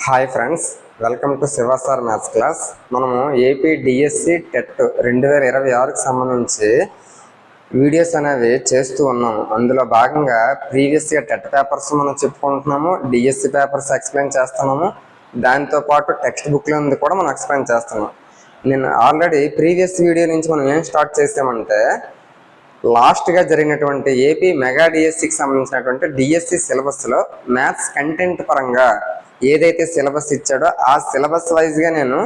Hi friends, welcome to Shiva sir maths class. మనము AP DSC TET 2026కి సంబంధించి videos అనేవి చేస్తూ ఉన్నాము. అందులో భాగంగా ప్రీవియస్గా టెట్ పేపర్స్ మనం చెప్పుకుంటున్నాము, డిఎస్సి పేపర్స్ ఎక్స్ప్లెయిన్ చేస్తున్నాము, దాంతోపాటు టెక్స్ట్ బుక్లో ఉంది కూడా మనం ఎక్స్ప్లెయిన్ చేస్తున్నాం. నేను ఆల్రెడీ ప్రీవియస్ వీడియో నుంచి మనం ఏం స్టార్ట్ చేసామంటే లాస్ట్గా జరిగినటువంటి ఏపీ మెగా డిఎస్సికి సంబంధించినటువంటి డిఎస్సి సిలబస్లో మ్యాథ్స్ కంటెంట్ పరంగా ఏదైతే సిలబస్ ఇచ్చాడో ఆ సిలబస్ వైజ్గా నేను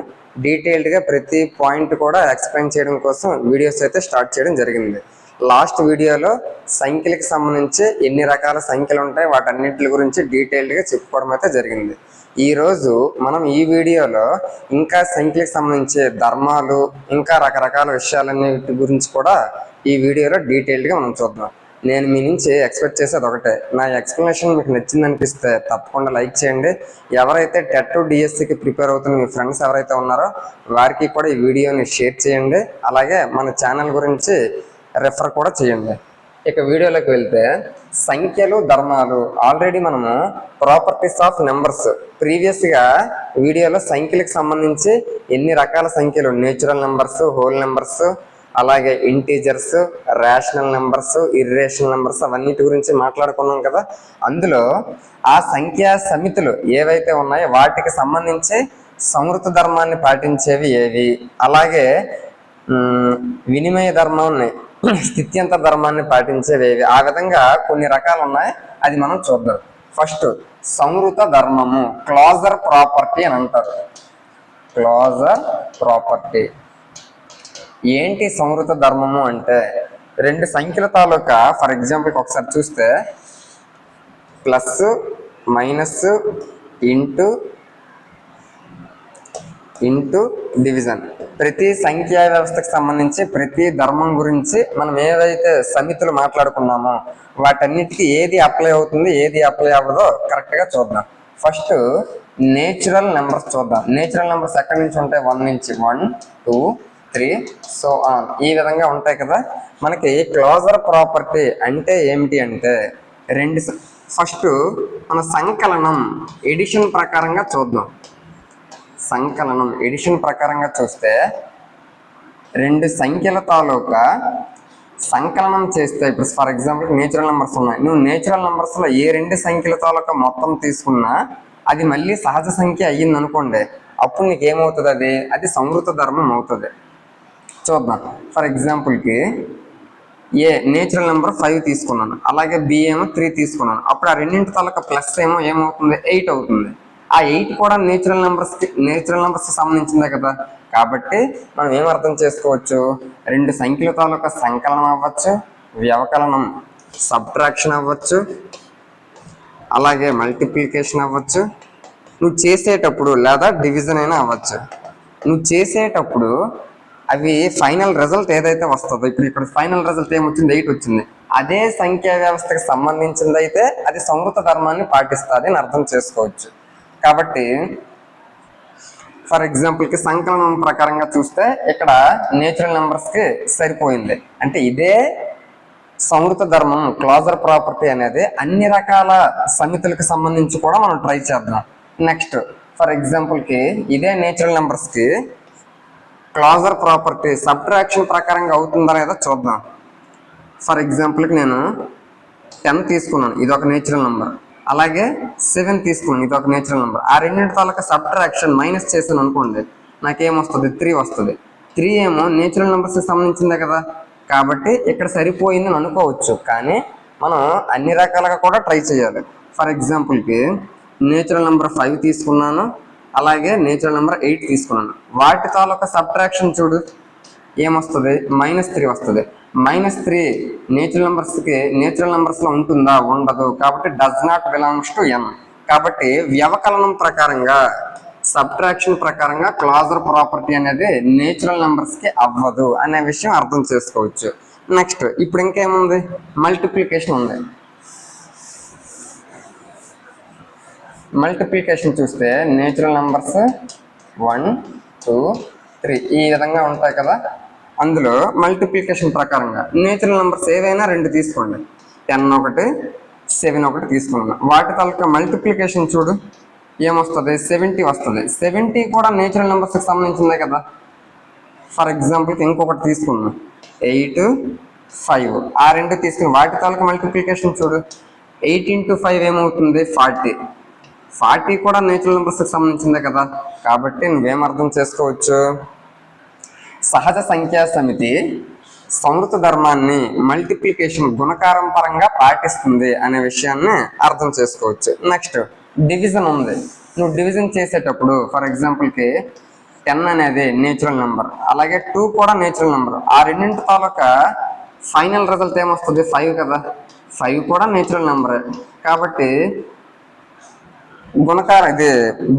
డీటెయిల్డ్గా ప్రతి పాయింట్ కూడా ఎక్స్ప్లెయిన్ చేయడం కోసం వీడియోస్ అయితే స్టార్ట్ చేయడం జరిగింది. లాస్ట్ వీడియోలో సంఖ్యలకు సంబంధించి ఎన్ని రకాల సంఖ్యలు ఉంటాయి వాటన్నిటి గురించి డీటెయిల్డ్గా చెప్పుకోవడం అయితే జరిగింది. ఈరోజు మనం ఈ వీడియోలో ఇంకా సంఖ్యలకు సంబంధించి ధర్మాలు ఇంకా రకరకాల విషయాలన్నిటి గురించి కూడా ఈ వీడియోలో డీటెయిల్డ్గా మనం చూద్దాం. నేను మీ నుంచి ఎక్స్పెక్ట్ చేసేది ఒకటే, నా ఎక్స్ప్లెనేషన్ మీకు నచ్చింది అనిపిస్తే తప్పకుండా లైక్ చేయండి. ఎవరైతే టెట్ డిఎస్సికి ప్రిపేర్ అవుతున్న మీ ఫ్రెండ్స్ ఎవరైతే ఉన్నారో వారికి కూడా ఈ వీడియోని షేర్ చేయండి. అలాగే మన ఛానల్ గురించి రెఫర్ కూడా చేయండి. ఇక వీడియోలోకి వెళ్తే సంఖ్యలు ధర్మాలు ఆల్రెడీ మనము ప్రాపర్టీస్ ఆఫ్ నెంబర్స్ ప్రీవియస్గా వీడియోలో సంఖ్యలకు సంబంధించి ఎన్ని రకాల సంఖ్యలు, నేచురల్ నెంబర్స్, హోల్ నెంబర్స్, అలాగే integers, rational numbers, irrational numbers అవన్నిటి గురించి మాట్లాడుకున్నాం కదా. అందులో ఆ సంఖ్యా సమితులు ఏవైతే ఉన్నాయో వాటికి సంబంధించి సంవృత ధర్మాన్ని పాటించేవి ఏవి, అలాగే వినిమయ ధర్మాన్ని, స్థిత్యంత ధర్మాన్ని పాటించేవి ఏవి, ఆ విధంగా కొన్ని రకాలు ఉన్నాయి. అది మనం చూద్దాం. ఫస్ట్ సంవృత ధర్మము, క్లాజర్ ప్రాపర్టీ అని అంటారు. క్లాజర్ ప్రాపర్టీ ఏంటి? సంవృత ధర్మము అంటే రెండు సంఖ్యల తాలూకా, ఫర్ ఎగ్జాంపుల్ ఒకసారి చూస్తే ప్లస్, మైనస్, ఇంటూ డివిజన్. ప్రతి సంఖ్యా వ్యవస్థకు సంబంధించి ప్రతి ధర్మం గురించి మనం ఏదైతే సమితులు మాట్లాడుకున్నామో వాటన్నిటికీ ఏది అప్లై అవుతుంది, ఏది అప్లై అవ్వదో కరెక్ట్గా చూద్దాం. ఫస్ట్ నేచురల్ నెంబర్స్ చూద్దాం. నేచురల్ నెంబర్స్ ఎక్కడి నుంచి ఉంటాయి? 1 నుంచి 1, 2, 3 సో ఆన్ ఈ విధంగా ఉంటాయి కదా. మనకి క్లోజర్ ప్రాపర్టీ అంటే ఏమిటి అంటే ఫస్ట్ మన సంకలనం ఎడిషన్ ప్రకారంగా చూద్దాం. సంకలనం ఎడిషన్ ప్రకారంగా చూస్తే రెండు సంఖ్యల తాలూకా సంకలనం చేస్తే, ఇప్పుడు ఫర్ ఎగ్జాంపుల్ నేచురల్ నెంబర్స్ ఉన్నాయి, నువ్వు నేచురల్ నెంబర్స్లో ఏ రెండు సంఖ్యల తాలూకా మొత్తం తీసుకున్నా అది మళ్ళీ సహజ సంఖ్య అయ్యింది అనుకోండి, అప్పుడు నీకు ఏమవుతుంది? అది సంవృత ధర్మం అవుతుంది. చూద్దాం. ఫర్ ఎగ్జాంపుల్కి ఏ నేచురల్ నెంబర్ 5 తీసుకున్నాను, అలాగే బి ఏమో 3 తీసుకున్నాను, అప్పుడు ఆ రెండింటి తాలూకా ప్లస్ ఏమవుతుంది? 8 అవుతుంది. ఆ 8 కూడా నేచురల్ నెంబర్స్ సంబంధించిందే కదా. కాబట్టి మనం ఏం అర్థం చేసుకోవచ్చు? రెండు సంఖ్యల తాలూకా సంకలనం అవ్వచ్చు, వ్యవకలనం సబ్ట్రాక్షన్ అవ్వచ్చు, అలాగే మల్టిప్లికేషన్ అవ్వచ్చు. నువ్వు చేసేటప్పుడు లేదా డివిజన్ అయినా అవ్వచ్చు. నువ్వు చేసేటప్పుడు అవి ఫైనల్ రిజల్ట్ ఏదైతే వస్తుందో, ఇప్పుడు ఇక్కడ ఫైనల్ రిజల్ట్ ఏమొచ్చింది? 8 వచ్చింది. అదే సంఖ్యా వ్యవస్థకు సంబంధించింది అయితే అది సంవృత ధర్మాన్ని పాటిస్తుంది అని అర్థం చేసుకోవచ్చు. కాబట్టి ఫర్ ఎగ్జాంపుల్కి సంకలనం ప్రకారంగా చూస్తే ఇక్కడ నేచురల్ నెంబర్స్కి సరిపోయింది. అంటే ఇదే సంవృత ధర్మం క్లోజర్ ప్రాపర్టీ అనేది అన్ని రకాల సమితులకు సంబంధించి కూడా మనం ట్రై చేద్దాం. నెక్స్ట్ ఫర్ ఎగ్జాంపుల్కి ఇదే నేచురల్ నెంబర్స్కి క్లోజర్ ప్రాపర్టీ సబ్ట్రాక్షన్ ప్రకారంగా అవుతుందా లేదా చూద్దాం. ఫర్ ఎగ్జాంపుల్కి నేను 10 తీసుకున్నాను, ఇది ఒక నేచురల్ నెంబర్, అలాగే 7 తీసుకున్నాను, ఇది ఒక నేచురల్ నెంబర్. ఆ రెండింటి తాలూకా సబ్ట్రాక్షన్ మైనస్ చేశాను అనుకోండి, నాకేమొస్తుంది? 3 వస్తుంది. 3 ఏమో నేచురల్ నెంబర్స్కి సంబంధించిందే కదా, కాబట్టి ఇక్కడ సరిపోయిందని అనుకోవచ్చు. కానీ మనం అన్ని రకాలుగా కూడా ట్రై చేయాలి. ఫర్ ఎగ్జాంపుల్కి నేచురల్ నెంబర్ 5 తీసుకున్నాను, అలాగే నేచురల్ నెంబర్ 8 తీసుకున్నాను. వాటి తాలూకా సబ్ట్రాక్షన్ చూడు, ఏమొస్తుంది? -3 వస్తుంది. -3 నేచురల్ నెంబర్స్లో ఉంటుందా? ఉండదు. కాబట్టి does not belongs to n. కాబట్టి వ్యవకలనం ప్రకారంగా సబ్ట్రాక్షన్ ప్రకారంగా క్లోజర్ ప్రాపర్టీ అనేది నేచురల్ నెంబర్స్కి అవ్వదు అనే విషయం అర్థం చేసుకోవచ్చు. నెక్స్ట్ ఇప్పుడు ఇంకేముంది? మల్టిప్లికేషన్ ఉంది. మల్టిప్లికేషన్ చూస్తే నేచురల్ నెంబర్స్ 1, 2, 3 ఈ విధంగా ఉంటాయి కదా. అందులో మల్టిప్లికేషన్ ప్రకారంగా నేచురల్ నెంబర్స్ ఏవైనా 2 తీసుకోండి. 10 ఒకటి, 7 ఒకటి తీసుకున్నాను. వాటి తాలూకా మల్టిప్లికేషన్ చూడు, ఏమొస్తుంది 70 వస్తుంది. 70 కూడా నేచురల్ నెంబర్స్కి సంబంధించిందే కదా. ఫర్ ఎగ్జాంపుల్కి ఇంకొకటి తీసుకున్నాం 8, 5 ఆ రెండు తీసుకుని వాటి తాలూకు మల్టిప్లికేషన్ చూడు. 8 into 5 ఏమవుతుంది 40. 40 కూడా నేచురల్ నెంబర్స్కి సంబంధించిందే కదా. కాబట్టి నువ్వేం అర్థం చేసుకోవచ్చు, సహజ సంఖ్యా సమితి సంవృత ధర్మాన్ని మల్టిప్లికేషన్ గుణకారం పరంగా పాటిస్తుంది అనే విషయాన్ని అర్థం చేసుకోవచ్చు. నెక్స్ట్ డివిజన్ ఉంది. నువ్వు డివిజన్ చేసేటప్పుడు ఫర్ ఎగ్జాంపుల్కి 10 అనేది నేచురల్ నెంబర్, అలాగే 2 కూడా నేచురల్ నెంబర్. ఆ రెండింటి తాలూకా ఫైనల్ రిజల్ట్ ఏమొస్తుంది 5 కదా. 5 కూడా నేచురల్ నెంబరే. కాబట్టి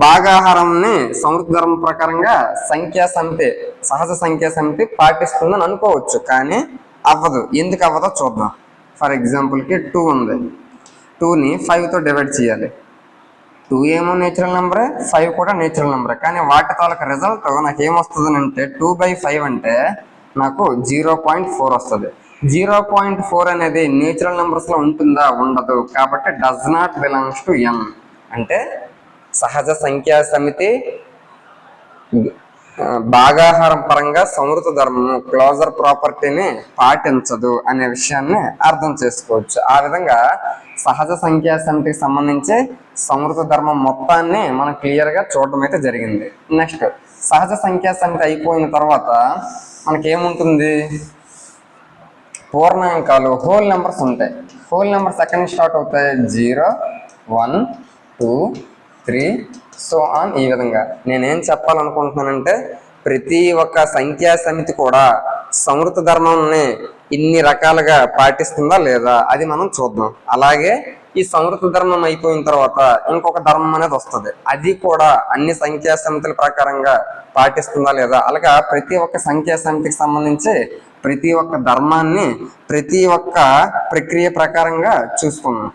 భాగాహారంని సంవృత ధర్మం ప్రకారంగా సంఖ్యా సమితి సహజ సంఖ్యా సమితి పాటిస్తుందని అనుకోవచ్చు, కానీ అవ్వదు. ఎందుకు అవ్వదో చూద్దాం. ఫర్ ఎగ్జాంపుల్కి 2 ఉంది. 2ని 5తో డివైడ్ చేయాలి. 2 ఏమో నేచురల్ నెంబరే, 5 కూడా నేచురల్ నెంబరే. కానీ వాటి తాలూకా రిజల్ట్ నాకు ఏమొస్తుంది అంటే 2/5 అంటే నాకు 0.4 వస్తుంది. 0.4 అనేది నేచురల్ నెంబర్స్లో ఉంటుందా, ఉండదు. కాబట్టి డస్ నాట్ బిలాంగ్స్ టు ఎన్. అంటే సహజ సంఖ్యా సమితి భాగాహారం పరంగా సంవృత ధర్మము క్లోజర్ ప్రాపర్టీని పాటించదు అనే విషయాన్ని అర్థం చేసుకోవచ్చు. ఆ విధంగా సహజ సంఖ్యా సమితికి సంబంధించి సంవృత ధర్మం మొత్తాన్ని మనం క్లియర్గా చూడడం అయితే జరిగింది. నెక్స్ట్ సహజ సంఖ్యా సమితి అయిపోయిన తర్వాత మనకేముంటుంది, పూర్ణాంకాలు హోల్ నెంబర్స్ ఉంటాయి. హోల్ నెంబర్స్ ఎక్కడి నుంచి స్టార్ట్ అవుతాయి, 0, 1, 2, 3 సో ఆన్. ఈ విధంగా నేనేం చెప్పాలనుకుంటున్నానంటే ప్రతి ఒక్క సంఖ్యా సమితి కూడా సంవృత ధర్మాన్ని ఇన్ని రకాలుగా పాటిస్తుందా లేదా అది మనం చూద్దాం. అలాగే ఈ సంవృత ధర్మం అయిపోయిన తర్వాత ఇంకొక ధర్మం అనేది వస్తుంది. అది కూడా అన్ని సంఖ్యా సమితుల ప్రకారంగా పాటిస్తుందా లేదా. అలాగా ప్రతి ఒక్క సంఖ్యా సమితికి సంబంధించి ప్రతి ఒక్క ధర్మాన్ని ప్రతి ఒక్క ప్రక్రియ ప్రకారంగా చూసుకున్నాం.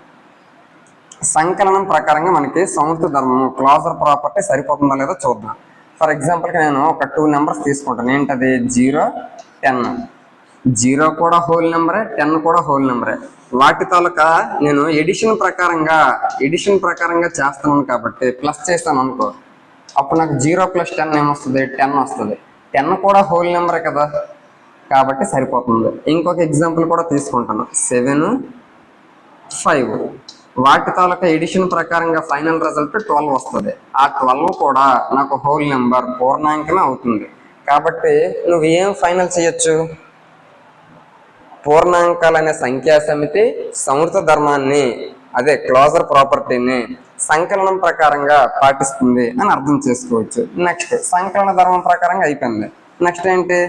సంకలనం ప్రకారంగా మనకి సంవృత ధర్మము క్లోజర్ ప్రాపర్టీ సరిపోతుందా లేదో చూద్దాం. ఫర్ ఎగ్జాంపుల్కి నేను ఒక 2 నెంబర్స్ తీసుకుంటాను. ఏంటది 0, 10. 0 కూడా హోల్ నెంబరే, 10 కూడా హోల్ నెంబరే. వాటి తాలూకా నేను ఎడిషన్ ప్రకారంగా చేస్తున్నాను కాబట్టి ప్లస్ చేస్తాను అనుకో, అప్పుడు నాకు 0 + 10 ఏమొస్తుంది 10 వస్తుంది. 10 కూడా హోల్ నెంబరే కదా, కాబట్టి సరిపోతుంది. ఇంకొక ఎగ్జాంపుల్ కూడా తీసుకుంటాను 7, 5. వాటి తాలూకా ఎడిషన్ ప్రకారంగా ఫైనల్ రిజల్ట్ 12 వస్తుంది. ఆ 12 కూడా నాకు హోల్ నెంబర్ పూర్ణాంకమే అవుతుంది. కాబట్టి నువ్వు ఏం ఫైనల్ చేయొచ్చు, పూర్ణాంకాలనే సంఖ్యా సమితి సంవృత ధర్మాన్ని అదే క్లోజర్ ప్రాపర్టీని సంకలనం ప్రకారంగా పాటిస్తుంది అని అర్థం చేసుకోవచ్చు. నెక్స్ట్ సంకలన ధర్మం ప్రకారంగా అయిపోయింది. నెక్స్ట్ ఏంటి,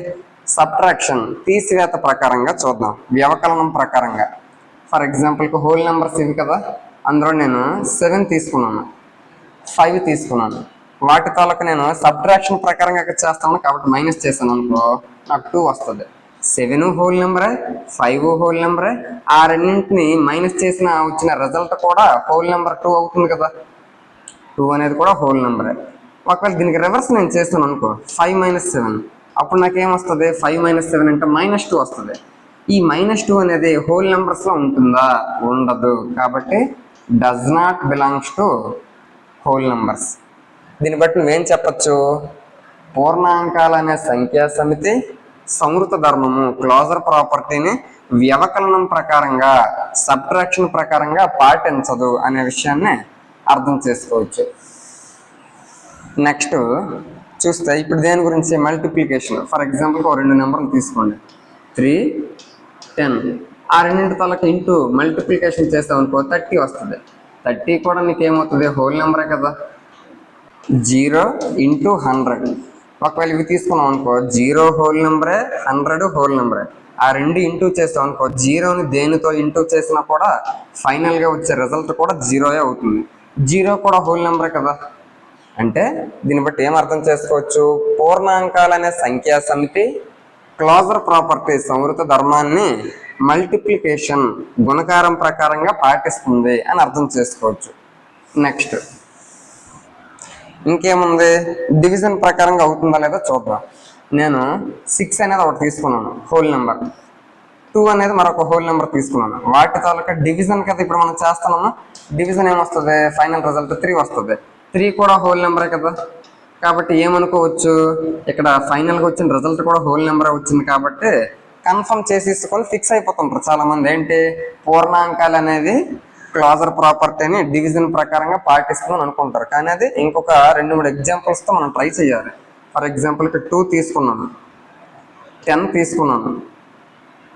సబ్ట్రాక్షన్ తీసివేత ప్రకారంగా చూద్దాం. వ్యవకలనం ప్రకారంగా ఫర్ ఎగ్జాంపుల్కి హోల్ నెంబర్స్ ఇవి కదా, అందులో నేను 7 తీసుకున్నాను, 5 తీసుకున్నాను. వాటి తాలూకు నేను సబ్ట్రాక్షన్ ప్రకారంగా చేస్తాను కాబట్టి మైనస్ చేశాను అనుకో, నాకు 2 వస్తుంది. 7 హోల్ నెంబరే, 5 హోల్ నెంబరే. ఆ రెండింటిని మైనస్ చేసిన వచ్చిన రిజల్ట్ కూడా హోల్ నెంబర్ 2 అవుతుంది కదా. 2 అనేది కూడా హోల్ నెంబరే. ఒకవేళ దీనికి రివర్స్ నేను చేస్తాను అనుకో 5 - 7, అప్పుడు నాకేమొస్తుంది 5 - 7 అంటే -2 వస్తుంది. ఈ -2 అనేది హోల్ నెంబర్స్లో ఉంటుందా, ఉండదు. కాబట్టి does not belongs to whole numbers. దీన్ని బట్టి నువ్వేం చెప్పచ్చు, పూర్ణాంకాలనే సంఖ్యా సమితి సంవృత ధర్మము క్లోజర్ ప్రాపర్టీని వ్యవకలనం ప్రకారంగా సబ్ట్రాక్షన్ ప్రకారంగా పాటించదు అనే విషయాన్ని అర్థం చేసుకోవచ్చు. నెక్స్ట్ చూస్తే ఇప్పుడు దేని గురించి, మల్టిప్లికేషన్. ఫర్ ఎగ్జాంపుల్కి ఒక 2 నెంబర్లు తీసుకోండి 3, 10. ఆ రెండింటి తాలూకు ఇంటూ మల్టిప్లికేషన్ చేస్తాం అనుకో 30 వస్తుంది. 30 కూడా మీకు ఏమవుతుంది, హోల్ నెంబరే కదా. 0 × 100. ఒకవేళ ఇవి తీసుకున్నాం అనుకో 0 హోల్ నెంబరే, 100 హోల్ నెంబరే. ఆ రెండు ఇంటూ చేస్తాం అనుకో 0ని దేనితో ఇంటూ చేసినా కూడా ఫైనల్గా వచ్చే రిజల్ట్ కూడా 0 అవుతుంది. 0 కూడా హోల్ నెంబరే కదా. అంటే దీన్ని బట్టి ఏం అర్థం చేసుకోవచ్చు, పూర్ణాంకాలనే సంఖ్యా సమితి క్లోజర్ ప్రాపర్టీ సంవృత ధర్మాన్ని మల్టిప్లికేషన్ గుణకారం ప్రకారంగా పాటిస్తుంది అని అర్థం చేసుకోవచ్చు. నెక్స్ట్ ఇంకేముంది, డివిజన్ ప్రకారంగా అవుతుందా లేదా చూద్దాం. నేను 6 అనేది ఒకటి తీసుకున్నాను హోల్ నెంబర్, 2 అనేది మరొక హోల్ నెంబర్ తీసుకున్నాను. వాటి తాలూకా డివిజన్ కదా ఇప్పుడు మనం చేస్తున్నాము. డివిజన్ ఏమొస్తుంది, ఫైనల్ రిజల్ట్ 3 వస్తుంది. 3 కూడా హోల్ నెంబరే కదా. కాబట్టి ఏమనుకోవచ్చు, ఇక్కడ ఫైనల్గా వచ్చిన రిజల్ట్ కూడా హోల్ నెంబర్ వచ్చింది కాబట్టి కన్ఫర్మ్ చేసేసుకొని ఫిక్స్ అయిపోతుంటారు చాలా మంది. ఏంటి, పూర్ణాంకాలు అనేది క్లాజర్ ప్రాపర్టీని డివిజన్ ప్రకారంగా పాటిస్తుందని అనుకుంటారు. కానీ అది ఇంకొక 2-3 ఎగ్జాంపుల్స్తో మనం ట్రై చేయాలి. ఫర్ ఎగ్జాంపుల్ ఇక్కడ 2 తీసుకున్నాను, 10 తీసుకున్నాను.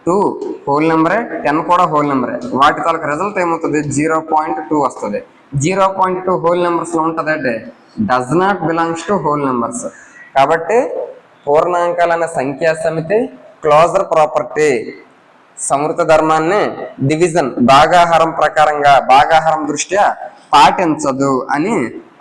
2 హోల్ నెంబరే, 10 కూడా హోల్ నెంబరే. వాటి తాలూకు రిజల్ట్ ఏమవుతుంది, 0.2 వస్తుంది. 0.2 హోల్ నెంబర్స్లో ఉంటుంది అంటే does not belongs to whole numbers. కాబట్టి పూర్ణాంకాలు అనే సంఖ్యా సమితి క్లోజర్ ప్రాపర్టీ సమృత ధర్మాన్ని డివిజన్ భాగాహారం ప్రకారంగా భాగాహారం దృష్ట్యా పాటించదు అని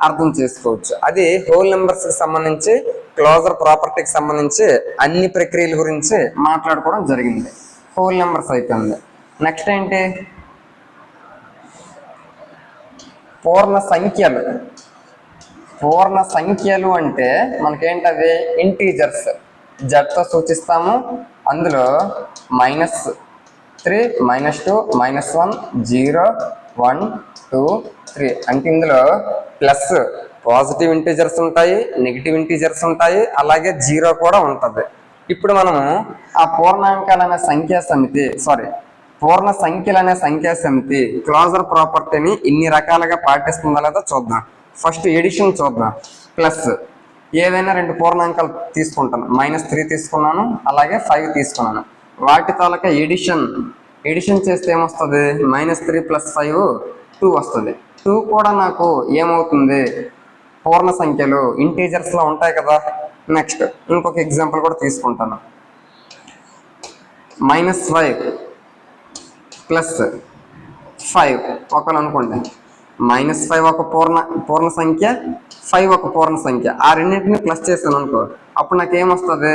అర్థం చేసుకోవచ్చు. అది హోల్ నెంబర్స్ కి సంబంధించి క్లోజర్ ప్రాపర్టీకి సంబంధించి అన్ని ప్రక్రియల గురించి మాట్లాడుకోవడం జరిగింది. హోల్ నెంబర్స్ అయిపోయింది. నెక్స్ట్ ఏంటి, పూర్ణ సంఖ్యలు. పూర్ణ సంఖ్యలు అంటే మనకేంటవి, ఇంటీజర్స్ జట్తో సూచిస్తాము. అందులో -3, -2, -1, 0, 1, 2, 3 అంటే ఇందులో ప్లస్ పాజిటివ్ ఇంటీజర్స్ ఉంటాయి, నెగిటివ్ ఇంటీజర్స్ ఉంటాయి, అలాగే 0 కూడా ఉంటుంది. ఇప్పుడు మనము ఆ పూర్ణాంకాలు అనే సంఖ్యా సమితి పూర్ణ సంఖ్యలు అనే సంఖ్యా సమితి క్లోజర్ ప్రాపర్టీని ఇన్ని రకాలుగా పాటిస్తుందా లేదా చూద్దాం. ఫస్ట్ ఎడిషన్ చూద్దాం. ప్లస్ ఏవైనా 2 పూర్ణాంకాలు తీసుకుంటాను, -3 తీసుకున్నాను, అలాగే 5 తీసుకున్నాను. వాటి తాలూకా ఎడిషన్ చేస్తే ఏమొస్తుంది, -3 + 5 2 వస్తుంది. 2 కూడా నాకు ఏమవుతుంది, పూర్ణ సంఖ్యలు ఇంటీజర్స్లో ఉంటాయి కదా. నెక్స్ట్ ఇంకొక ఎగ్జాంపుల్ కూడా తీసుకుంటాను. -5 + 5 ఒకళ్ళు అనుకోండి, -5 ఒక పూర్ణ సంఖ్య, 5 ఒక పూర్ణ సంఖ్య. ఆ రెండింటిని ప్లస్ చేశాను అనుకో, అప్పుడు నాకు ఏమొస్తుంది,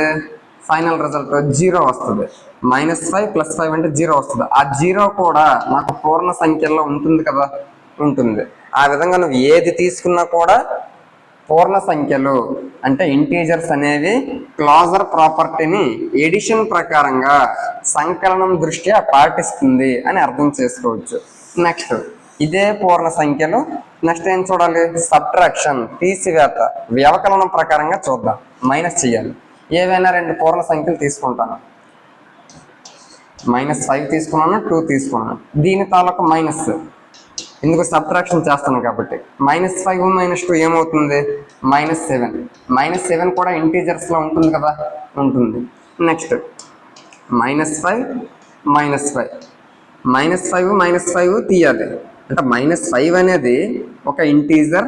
ఫైనల్ రిజల్ట్ 0 వస్తుంది. -5 + 5 అంటే 0 వస్తుంది. ఆ 0 కూడా నాకు పూర్ణ సంఖ్యల్లో ఉంటుంది కదా, ఉంటుంది. ఆ విధంగా నువ్వు ఏది తీసుకున్నా కూడా పూర్ణ సంఖ్యలు అంటే ఇంటీజర్స్ అనేవి క్లోజర్ ప్రాపర్టీని ఎడిషన్ ప్రకారంగా సంకలనం దృష్ట్యా పాటిస్తుంది అని అర్థం చేసుకోవచ్చు. నెక్స్ట్ ఇదే పూర్ణ సంఖ్యలు. నెక్స్ట్ ఏం చూడాలి, సబ్ట్రాక్షన్ తీసివేత, వ్యవకలనం ప్రకారంగా చూద్దాం. మైనస్ చేయాలి. ఏవైనా 2 పూర్ణ సంఖ్యలు తీసుకుంటాను, -5 తీసుకున్నాను, 2 తీసుకున్నాను. దీని తాలూకు మైనస్, ఎందుకు సబ్ట్రాక్షన్ చేస్తాను కాబట్టి. -5 - 2 ఏమవుతుంది, -7. -7 కూడా ఇంటీజర్స్లో ఉంటుంది కదా, ఉంటుంది. నెక్స్ట్ -5 -5 తీయాలి. అంటే -5 అనేది ఒక ఇంటీజర్,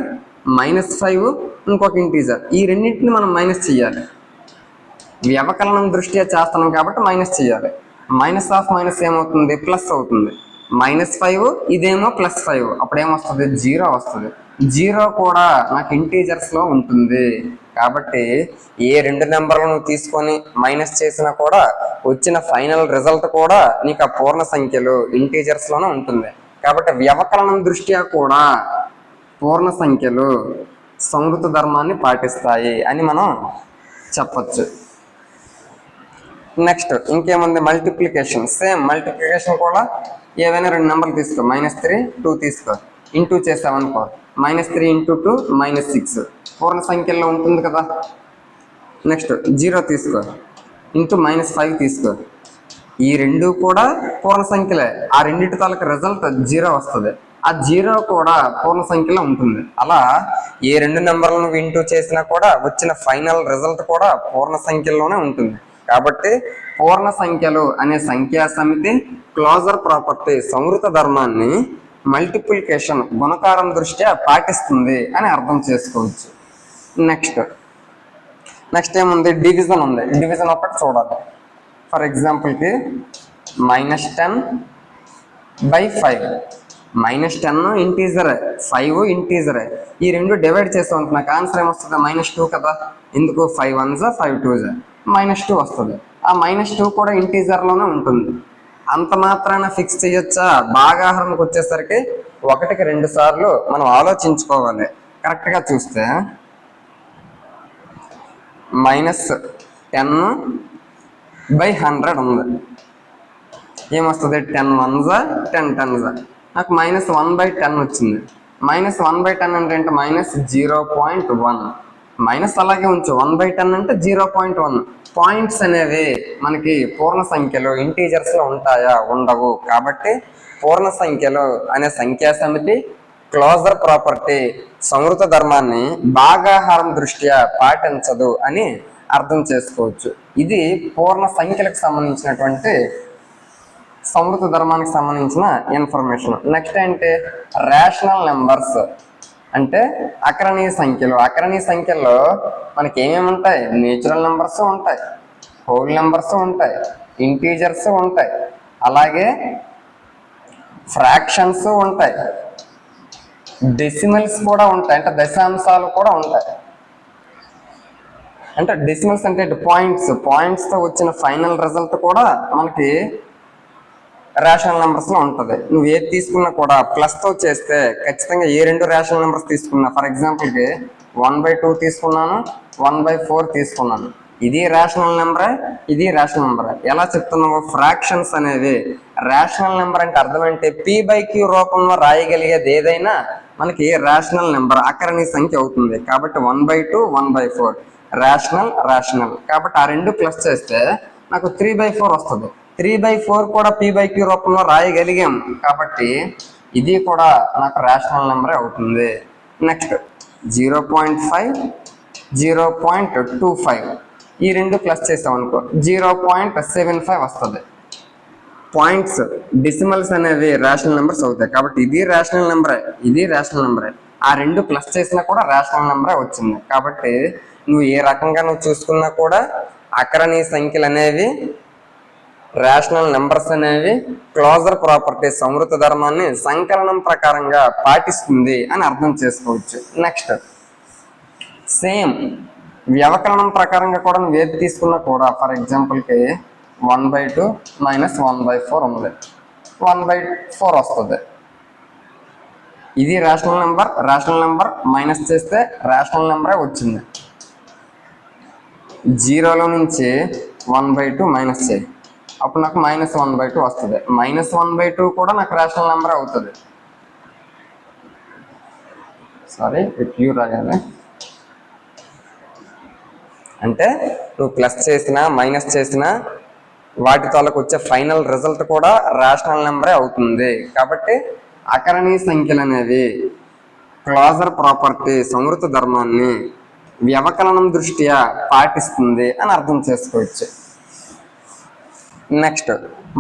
-5 ఇంకొక ఇంటీజర్. ఈ రెండింటిని మనం మైనస్ చేయాలి. వ్యవకలనం దృష్ట్యా చేస్తున్నాం కాబట్టి మైనస్ చేయాలి. -(−) ఏమవుతుంది, ప్లస్ అవుతుంది. -5 ఇదేమో +5, అప్పుడు ఏమొస్తుంది, 0 వస్తుంది. 0 కూడా నాకు ఇంటీజర్స్లో ఉంటుంది. కాబట్టి ఏ 2 నెంబర్లను తీసుకొని మైనస్ చేసినా కూడా వచ్చిన ఫైనల్ రిజల్ట్ కూడా నీకు ఆ పూర్ణ సంఖ్యలు ఇంటీజర్స్లోనే ఉంటుంది. కాబట్టి వ్యవకలనం దృష్ట్యా కూడా పూర్ణ సంఖ్యలు సమృత ధర్మాన్ని పాటిస్తాయి అని మనం చెప్పచ్చు. నెక్స్ట్ ఇంకేముంది, మల్టిప్లికేషన్. సేమ్ మల్టిప్లికేషన్ కూడా ఏవైనా 2 నెంబర్లు తీసుకో, -3, 2 తీసుకో, ఇంటూ చేసామనుకో, -3 × 2 -6 పూర్ణ సంఖ్యల్లో ఉంటుంది కదా. నెక్స్ట్ 0 తీసుకో, ఇంటూ -5 తీసుకో, ఈ 2 కూడా పూర్ణ సంఖ్యలే. ఆ రెండింటి తాలూకు రిజల్ట్ 0 వస్తుంది. ఆ 0 కూడా పూర్ణ సంఖ్యలో ఉంటుంది. అలా ఏ 2 నెంబర్లను ఇంటూ చేసినా కూడా వచ్చిన ఫైనల్ రిజల్ట్ కూడా పూర్ణ సంఖ్యలోనే ఉంటుంది. కాబట్టి పూర్ణ సంఖ్యలు అనే సంఖ్యా సమితి క్లోజర్ ప్రాపర్టీ సమృత ధర్మాన్ని మల్టిప్లికేషన్ గుణకారం దృష్ట్యా పాటిస్తుంది అని అర్థం చేసుకోవచ్చు. నెక్స్ట్ ఏముంది, డివిజన్ ఉంది. డివిజన్ ఒకటి చూడాలి. ఫర్ ఎగ్జాంపుల్కి -10/5, -10 ఇంటీజరే, 5 ఇంటీజరే. ఈ 2 డివైడ్ చేస్తాం, నాకు ఆన్సర్ ఏమొస్తుంది, -2 కదా. ఎందుకు, 5 1s 5 2s -2 వస్తుంది. ఆ -2 కూడా ఇంటీజర్లోనే ఉంటుంది. అంత మాత్రాన ఫిక్స్ చేయొచ్చా? భాగాహారంకి వచ్చేసరికి 1కి 2 సార్లు మనం ఆలోచించుకోవాలి. కరెక్ట్గా చూస్తే -10/100 ఉంది. ఏమొస్తుంది, 10 1s 10 10s. నాకు -1/10 వచ్చింది. -1/10 అంటే ఏంటి? -0.1. మైనస్ అలాగే ఉంచు. 1/10 అంటే 0.1. పాయింట్స్ అనేవి మనకి పూర్ణ సంఖ్యలో ఇంటీజర్స్ లో ఉంటాయా? ఉండవు. కాబట్టి పూర్ణ సంఖ్యలో అనే సంఖ్యా సమితి క్లోజర్ ప్రాపర్టీ సంవృత ధర్మాన్ని భాగాహారం దృష్ట్యా పాటించదు అని అర్థం చేసుకోవచ్చు. ఇది పూర్ణ సంఖ్యలకు సంబంధించినటువంటి సంవృత ధర్మానికి సంబంధించిన ఇన్ఫర్మేషన్. నెక్స్ట్ ఏంటి? రేషనల్ నెంబర్స్ అంటే అకరణీయ సంఖ్యలు. అకరణీయ సంఖ్యల్లో మనకి ఏమేమి ఉంటాయి? నేచురల్ నెంబర్స్ ఉంటాయి, హోల్ నెంబర్స్ ఉంటాయి, ఇంటీజర్స్ ఉంటాయి, అలాగే ఫ్రాక్షన్స్ ఉంటాయి, డెసిమల్స్ కూడా ఉంటాయి, అంటే దశాంశాలు కూడా ఉంటాయి. అంటే డెసిమల్స్ అంటే పాయింట్స్తో వచ్చిన ఫైనల్ రిజల్ట్ కూడా మనకి రేషనల్ నెంబర్స్ లో ఉంటుంది. నువ్వు ఏది తీసుకున్నా కూడా ప్లస్ తో చేస్తే ఖచ్చితంగా ఏ రెండు రేషనల్ నెంబర్స్ తీసుకున్నా, ఫర్ ఎగ్జాంపుల్ కి 1/2 తీసుకున్నాను, 1/4 తీసుకున్నాను, ఇది రేషనల్ నెంబరే, ఇది రేషనల్ నెంబరే. ఎలా చెప్తున్నావు? ఫ్రాక్షన్స్ అనేవి రేషనల్ నెంబర్ అంటే అర్థం ఏంటి? p/q రూపంలో రాయగలిగేది ఏదైనా మనకి రేషనల్ నెంబర్, అకరణీయ సంఖ్య అవుతుంది. కాబట్టి 1/2, 1/4 రేషనల్. కాబట్టి ఆ రెండు ప్లస్ చేస్తే నాకు 3/4 వస్తుంది. 3/4 కూడా p/q రూపంలో రాయగలిగాం కాబట్టి ఇది కూడా నాకు రేషనల్ నెంబరే అవుతుంది. నెక్స్ట్ 0.5, 0.25 ఈ రెండు ప్లస్ చేసాం అనుకో 0.75 వస్తుంది. పాయింట్స్ డెసిమల్స్ అనేవి రేషనల్ నెంబర్స్ అవుతాయి. కాబట్టి ఇది రేషనల్ నెంబరే, ఇది రేషనల్ నెంబరే. ఆ రెండు ప్లస్ చేసినా కూడా రేషనల్ నెంబరే వచ్చింది. కాబట్టి నువ్వు ఏ రకంగా చూసుకున్నా కూడా అకరణీయ సంఖ్యలు అనేవి, రేషనల్ నెంబర్స్ అనేవి క్లోజర్ ప్రాపర్టీ సంవృత ధర్మాన్ని సంకలనం ప్రకారంగా పాటిస్తుంది అని అర్థం చేసుకోవచ్చు. నెక్స్ట్ సేమ్ వ్యవకలనం ప్రకారంగా కూడా నువ్వు ఏది తీసుకున్నా కూడా, ఫర్ ఎగ్జాంపుల్కి 1/2 - 1/4 ఉంది, 1/4 వస్తుంది. ఇది రేషనల్ నెంబర్ మైనస్ చేస్తే రేషనల్ నెంబరే వచ్చింది. 0లో నుంచి 1/2 మైనస్ చేయి, అప్పుడు నాకు -1/2 వస్తుంది. -1/2 కూడా నాకు రేషనల్ నెంబర్ అవుతుంది. సారీ, క్యూ రాయాలి. అంటే నువ్వు ప్లస్ చేసినా మైనస్ చేసినా వాటి తాలకు వచ్చే ఫైనల్ రిజల్ట్ కూడా రేషనల్ నెంబరే అవుతుంది. కాబట్టి అకరణీయ సంఖ్యలు అనేవి క్లోజర్ ప్రాపర్టీ సంవృత ధర్మాన్ని వ్యవకలనం దృష్ట్యా పాటిస్తుంది అని అర్థం చేసుకోవచ్చు. నెక్స్ట్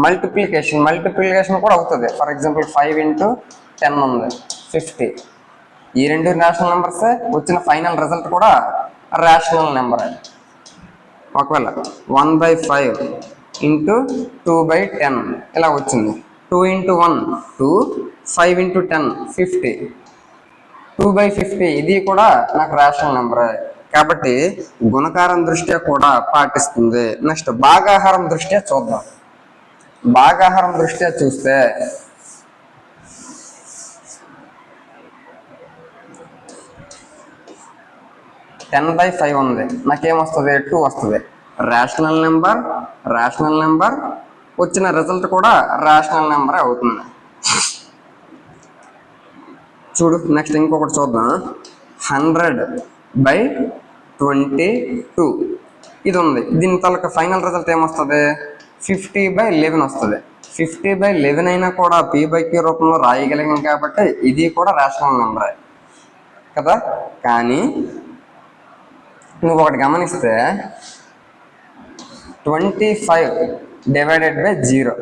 మల్టిప్లికేషన్ కూడా అవుతుంది. ఫర్ ఎగ్జాంపుల్ 5 × 10 ఉంది, 50. ఈ రెండు రేషనల్ నెంబర్స్, వచ్చిన ఫైనల్ రిజల్ట్ కూడా రేషనల్ నెంబర్. ఒకవేళ 1/5 × 2/10 ఇలా వచ్చింది. 2 × 1 2, 5 × 10 50, 2/50 ఇది కూడా నాకు రేషనల్ నెంబరే. కాబట్టి గుణకారం దృష్ట్యా కూడా పాటిస్తుంది. నెక్స్ట్ భాగాహారం దృష్ట్యా చూద్దాం. భాగాహారం దృష్ట్యా చూస్తే 10/5 ఉంది, నాకేమొస్తుంది? 2 వస్తుంది. రేషనల్ నెంబర్ వచ్చిన రిజల్ట్ కూడా రేషనల్ నెంబరే అవుతుంది. చూడు, నెక్స్ట్ ఇంకొకటి చూద్దాం. 100/22 ఇది ఉంది. దీని తాలూకా ఫైనల్ రిజల్ట్ ఏమొస్తుంది? 50/11 వస్తుంది. 50/11 అయినా కూడా p/q రూపంలో రాయగలిగాం కాబట్టి ఇది కూడా రేషనల్ నెంబరే కదా. కానీ నువ్వు ఒకటి గమనిస్తే 25/0,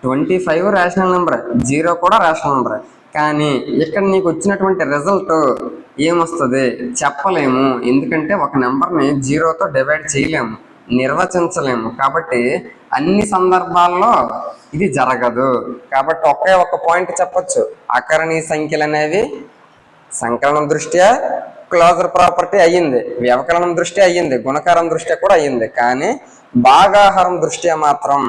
25 రేషనల్ నెంబరే, 0 కూడా రేషనల్ నెంబరే. కానీ ఇక్కడ నీకు వచ్చినటువంటి రిజల్ట్ ఏమొస్తుంది చెప్పలేము. ఎందుకంటే ఒక నెంబర్ని 0తో డివైడ్ చేయలేము, నిర్వచించలేము. కాబట్టి అన్ని సందర్భాల్లో ఇది జరగదు. కాబట్టి ఒకే ఒక పాయింట్ చెప్పొచ్చు, అకరణీయ సంఖ్యలు అనేవి సంకలనం దృష్ట్యా క్లోజర్ ప్రాపర్టీ అయ్యింది, వ్యవకలనం దృష్ట్యా అయ్యింది, గుణకారం దృష్ట్యా కూడా అయ్యింది. కానీ భాగాహారం దృష్ట్యా మాత్రం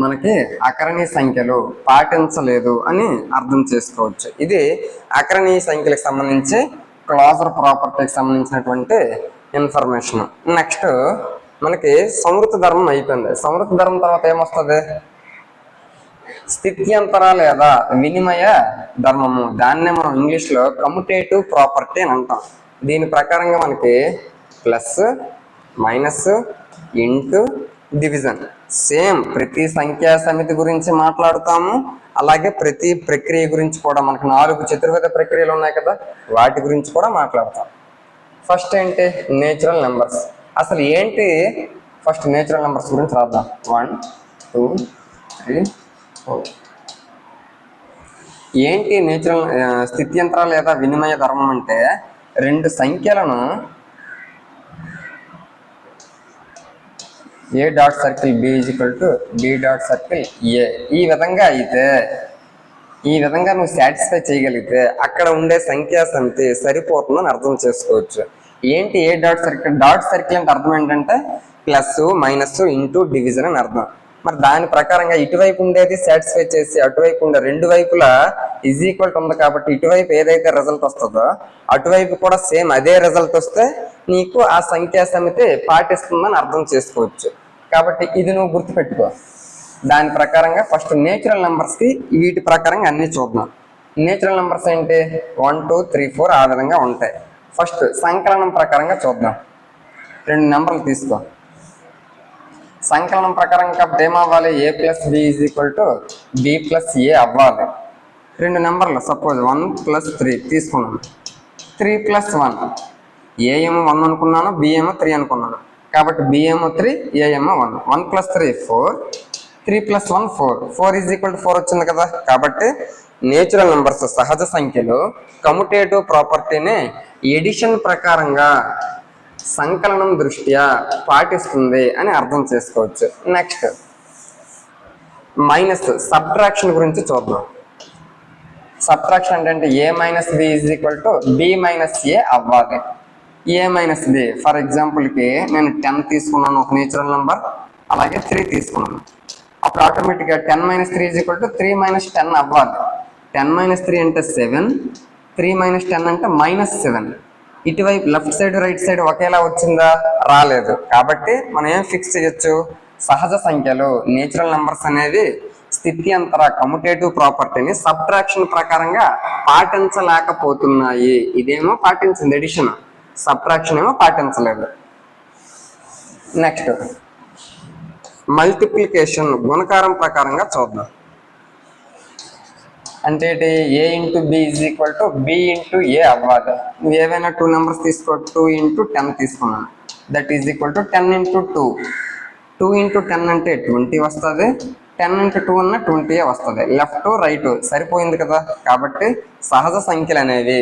మనకి అకరణీయ సంఖ్యలు పాటించలేదు అని అర్థం చేసుకోవచ్చు. ఇది అకరణీయ సంఖ్యలకు సంబంధించి క్లోజర్ ప్రాపర్టీకి సంబంధించినటువంటి ఇన్ఫర్మేషన్. నెక్స్ట్ మనకి సంవృత ధర్మం అయిపోయింది. సంవృత ధర్మం తర్వాత ఏమొస్తుంది? స్థిత్యంతర లేదా వినిమయ ధర్మము, దాన్నే మనం ఇంగ్లీష్లో కమ్యుటేటివ్ ప్రాపర్టీ అని అంటాం. దీని ప్రకారంగా మనకి plus, minus, into, division, same ప్రతి సంఖ్యా సమితి గురించి మాట్లాడుతాము. అలాగే ప్రతి ప్రక్రియ గురించి కూడా మనకు 4 చతుర్విధ ప్రక్రియలు ఉన్నాయి కదా, వాటి గురించి కూడా మాట్లాడతాం. ఫస్ట్ ఏంటి? Natural numbers. అసలు ఏంటి? ఫస్ట్ నేచురల్ నెంబర్స్ గురించి రాద్దాం. 1, 2, 3, 4. ఏంటి నేచురల్ స్థిత్యంతర లేదా వినిమయ ధర్మం అంటే, రెండు సంఖ్యలను A dot circle B is equal to B dot circle A, ఈ విధంగా అయితే, ఈ విధంగా నువ్వు సాటిస్ఫై చేయగలిగితే అక్కడ ఉండే సంఖ్యా సమితి సరిపోతుందని అర్థం చేసుకోవచ్చు. ఏంటి ఏ డాట్ సర్కిల్? డాట్ సర్కిల్ అంటే అర్థం ఏంటంటే ప్లస్, మైనస్, ఇంటూ, డివిజన్ అని అర్థం. మరి దాని ప్రకారంగా ఇటువైపు ఉండేది సాటిస్ఫై చేసి అటువైపు ఉండే రెండు వైపులా ఈజ్ ఈక్వల్ టు ఉంది కాబట్టి ఇటువైపు ఏదైతే రిజల్ట్ వస్తుందో అటువైపు కూడా సేమ్ అదే రిజల్ట్ వస్తే నీకు ఆ సంఖ్యా సమితి పాటిస్తుందని అర్థం చేసుకోవచ్చు. కాబట్టి ఇది నువ్వు గుర్తుపెట్టుకో. దాని ప్రకారంగా ఫస్ట్ నేచురల్ నెంబర్స్కి వీటి ప్రకారంగా అన్నీ చూద్దాం. నేచురల్ నెంబర్స్ ఏంటి? 1, 2, 3, 4 ఆ విధంగా ఉంటాయి. ఫస్ట్ సంకలనం ప్రకారంగా చూద్దాం. 2 నెంబర్లు తీసుకో. సంకలనం ప్రకారంగా కాబట్టి ఏమవ్వాలి? A plus B is equal to B plus A అవ్వాలి. 2 నెంబర్లు సపోజ్ 1 + 3 తీసుకున్నాను. 3 + 1, ఏ ఏమో 1 అనుకున్నాను, బి ఏమో 3 అనుకున్నాను. కాబట్టి బి ఏమో 3, ఏ ఏమో 1. 1 + 3 4, 3 + 1 4. 4 ఈజ్ ఈక్వల్ టు 4 వచ్చింది కదా. కాబట్టి నేచురల్ నెంబర్స్ సహజ సంఖ్యలు కమ్యుటేటివ్ ప్రాపర్టీని ఎడిషన్ ప్రకారంగా సంకలనం దృష్ట్యా పాటిస్తుంది అని అర్థం చేసుకోవచ్చు. నెక్స్ట్ మైనస్ సబ్ట్రాక్షన్ గురించి చూద్దాం. సబ్ట్రాక్షన్ అంటే A minus B is equal to B minus A అవ్వాలి. ఏ మైనస్ బి, ఫర్ ఎగ్జాంపుల్కి నేను 10 తీసుకున్నాను ఒక నేచురల్ నెంబర్, అలాగే 3 తీసుకున్నాను. అప్పుడు ఆటోమేటిక్గా 10 - 3 ఈజ్ ఈక్వల్ టు 3 - 10 అవ్వాలి. 10 - 3 అంటే 7, 3 - 10 అంటే -7. ఇటువైపు లెఫ్ట్ సైడ్ రైట్ సైడ్ ఒకేలా వచ్చిందా? రాలేదు. కాబట్టి మనం ఏం ఫిక్స్ చేయొచ్చు? సహజ సంఖ్యలు నేచురల్ నెంబర్స్ అనేవి స్థిత్యంతర కమ్యుటేటివ్ ప్రాపర్టీని సబ్ట్రాక్షన్ ప్రకారంగా పాటించలేకపోతున్నాయి. ఇదేమో పాటించింది ఎడిషన్, సబ్ట్రాక్షన్ ఏమో పాటించలేదు. నెక్స్ట్ మల్టిప్లికేషన్ గుణకారం ప్రకారంగా చూద్దాం. అంటే A into B is equal to B into A అవ్వాలి. నువ్వు ఏవైనా 2 నెంబర్స్ తీసుకో. 2 × 10 తీసుకున్నాను, దట్ ఈజ్ ఈక్వల్ టు 10 × 2. 2 × 10 అంటే 20 వస్తుంది. 10 × 2 అన్న 20 వస్తుంది. లెఫ్ట్ రైట్ సరిపోయింది కదా. కాబట్టి సహజ సంఖ్యలు అనేవి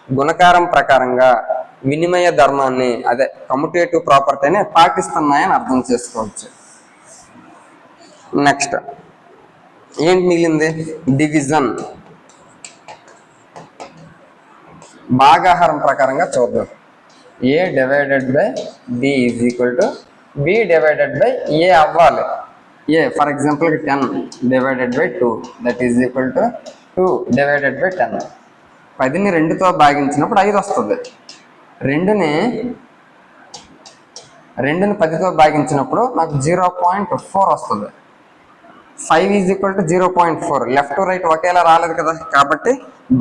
గుణకారం ప్రకారంగా వినిమయ ధర్మాన్ని, అదే కమ్యుటేటివ్ ప్రాపర్టీని పాటిస్తున్నాయని అర్థం చేసుకోవచ్చు. నెక్స్ట్ ఏంటి మిగిలింది? డివిజన్. భాగాహారం ప్రకారంగా చూద్దాం. A divided by B is equal to B divided by A అవ్వాలి. ఏ for example 10 divided by 2, that is equal to 2 divided by 10. 10ని 2తో భాగించినప్పుడు 5 వస్తుంది. 2ని 10తో భాగించినప్పుడు నాకు 0.4 వస్తుంది. 5 is equal to 0.4. Left right ఒకేలా రాలేదు కదా. కాబట్టి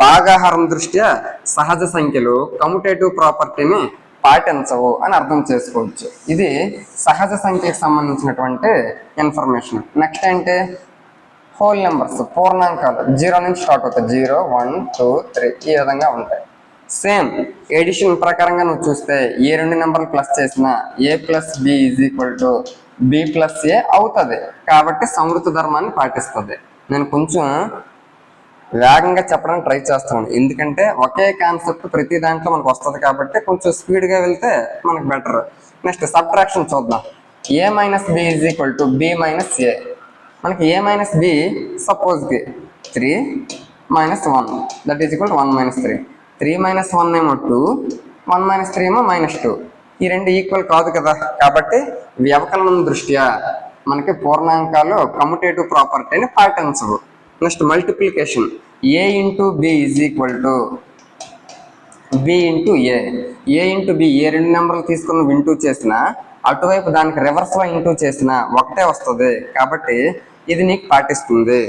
భాగాహారం దృష్ట్యా సహజ సంఖ్యలు కమ్యుటేటివ్ ప్రాపర్టీని పాటించవు అని అర్థం చేసుకోవచ్చు. ఇది సహజ సంఖ్యకు సంబంధించినటువంటి ఇన్ఫర్మేషన్. నెక్స్ట్ ఏంటి? హోల్ నెంబర్స్, పూర్ణాంకాలు 0 నుంచి స్టార్ట్ అవుతాయి. 0, 1, 2, 3 ఈ విధంగా ఉంటాయి. సేమ్ ఎడిషన్ ప్రకారంగా నువ్వు చూస్తే ఏ 2 నెంబర్లు ప్లస్ చేసినా A plus B is equal to B plus A అవుతుంది. కాబట్టి సమృద్ధ ధర్మాన్ని పాటిస్తుంది. నేను కొంచెం వేగంగా చెప్పడానికి ట్రై చేస్తాను, ఎందుకంటే ఒకే కాన్సెప్ట్ ప్రతి దాంట్లో మనకు వస్తుంది కాబట్టి కొంచెం స్పీడ్గా వెళ్తే మనకు బెటర్. నెక్స్ట్ సబ్ట్రాక్షన్ చూద్దాం. A minus B is equal to B minus A. మనకి ఏ మైనస్ బి సపోజ్కి 3 - 1, దట్ ఈజ్ ఈక్వల్ టు 1 - 3. 3 - 1 ఏమో 2, 1 - 3 ఏమో -2. ఈ రెండు ఈక్వల్ కాదు కదా. కాబట్టి వ్యవకలనం దృష్ట్యా మనకి పూర్ణాంకాలు కమ్యుటేటివ్ ప్రాపర్టీని పాటించవు. Next multiplication. A into B is equal to B into A. A into B, A 2 నెంబర్లు తీసుకుని ఇంటూ చేసినా అటువైపు దానికి రివర్స్లో ఇంటూ చేసినా ఒకటే వస్తుంది. కాబట్టి ఇది నీకు పాటిస్తుంది.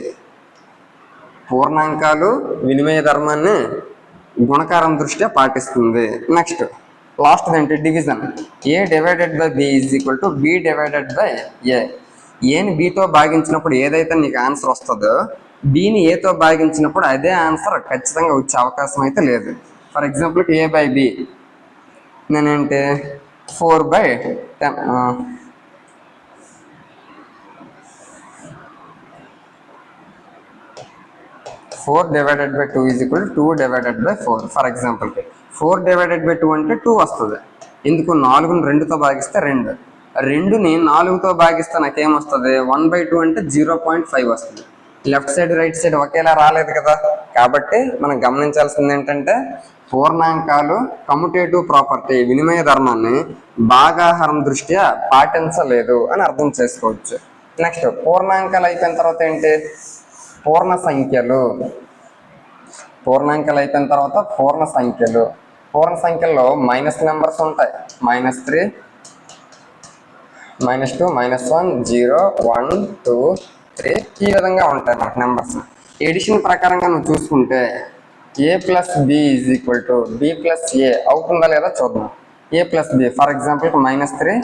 పూర్ణాంకాలు వినిమయ ధర్మాన్ని గుణకారం దృష్ట్యా పాటిస్తుంది. నెక్స్ట్ లాస్ట్ ఏంటి? Division. A divided by B is equal to B divided by A. ఏని బితో భాగించినప్పుడు ఏదైతే నీకు ఆన్సర్ వస్తుందో బిని ఏతో భాగించినప్పుడు అదే ఆన్సర్ ఖచ్చితంగా వచ్చే అవకాశం అయితే లేదు. For example A by B నేనేంటి 4/10 4 divided by 2 is equal to 2 divided by 4. For example 4 divided by 2 అంటే 2 వస్తుంది. ఎందుకు? 4ని 2తో భాగిస్తే 2. 2ని 4తో భాగిస్తే నాకేమొస్తుంది? 1/2 అంటే 0.5 వస్తుంది. లెఫ్ట్ సైడ్ రైట్ సైడ్ ఒకేలా రాలేదు కదా. కాబట్టి మనం గమనించాల్సింది ఏంటంటే పూర్ణాంకాలు కమ్యుటేటివ్ ప్రాపర్టీ వినిమయ ధర్మాన్ని భాగాహారం దృష్ట్యా పాటించలేదు అని అర్థం చేసుకోవచ్చు. నెక్స్ట్ పూర్ణాంకాలు అయిపోయిన తర్వాత ఏంటి? పూర్ణ సంఖ్యలు. పూర్ణాంకాలు అయిపోయిన తర్వాత పూర్ణ సంఖ్యలు. పూర్ణ సంఖ్యల్లో మైనస్ నెంబర్స్ ఉంటాయి. -3, -2, -1, 0, 1, 2, 3 ఈ విధంగా ఉంటాయి మనకు నెంబర్స్. ఎడిషన్ ప్రకారంగా నువ్వు చూసుకుంటే a plus B is equal to B plus A అవుతుందా లేదా చూద్దాం. a plus B for example -3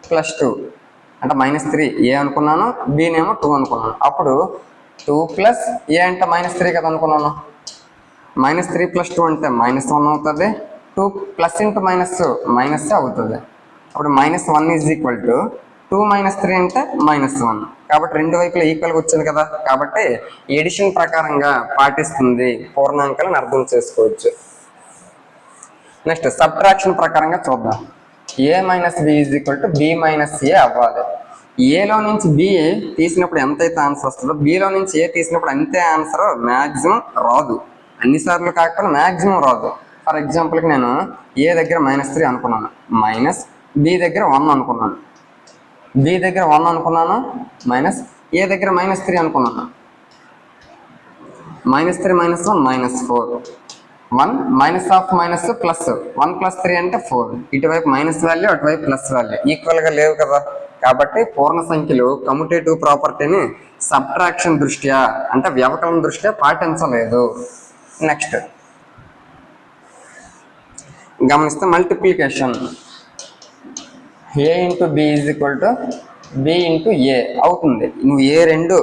+ 2 అంటే -3 ఏ అనుకున్నాను, బినేమో 2 అనుకున్నాను. అప్పుడు 2 ప్లస్ ఏ అంటే -3 కదా అనుకున్నాను. -3 + 2 అంటే -1 అవుతుంది. 2 ప్లస్ ఇంటూ మైనస్ అవుతుంది. అప్పుడు -1 ఈజ్ ఈక్వల్ టు 2 - 3 అంటే -1. కాబట్టి రెండు వైపులా ఈక్వల్గా వచ్చింది కదా. కాబట్టి ఎడిషన్ ప్రకారంగా పాటిస్తుంది పూర్ణాంకాలను అర్థం చేసుకోవచ్చు. నెక్స్ట్ సబ్ట్రాక్షన్ ప్రకారంగా చూద్దాం. a - b is equal to b - a అవ్వాలి. ఏలో నుంచి బి తీసినప్పుడు ఎంతైతే ఆన్సర్ వస్తుందో బిలో నుంచి ఏ తీసినప్పుడు అంతే ఆన్సర్ మ్యాక్సిమం రాదు. అన్నిసార్లు కాకపోతే మ్యాక్సిమం రాదు. ఫర్ ఎగ్జాంపుల్కి నేను ఏ దగ్గర -3 అనుకున్నాను, మైనస్ బి దగ్గర 1 అనుకున్నాను, బి దగ్గర 1 అనుకున్నాను, మైనస్ ఏ దగ్గర -3 అనుకున్నాను. -3 - 1 -4. 1 మైనస్ ఆఫ్ మైనస్ ప్లస్ 1 + 3 అంటే 4. ఇటువైపు మైనస్ వాల్యూ, అటువైపు ప్లస్ వాల్యూ ఈక్వల్గా లేవు కదా. కాబట్టి పూర్ణ సంఖ్యలు కమ్యుటేటివ్ ప్రాపర్టీని సబ్ట్రాక్షన్ దృష్ట్యా అంటే వ్యవకలన దృష్ట్యా పాటించలేదు. నెక్స్ట్ గమనిస్తే multiplication. a into B is equal to B into A అవుతుంది. నువ్వు ఏ రెండు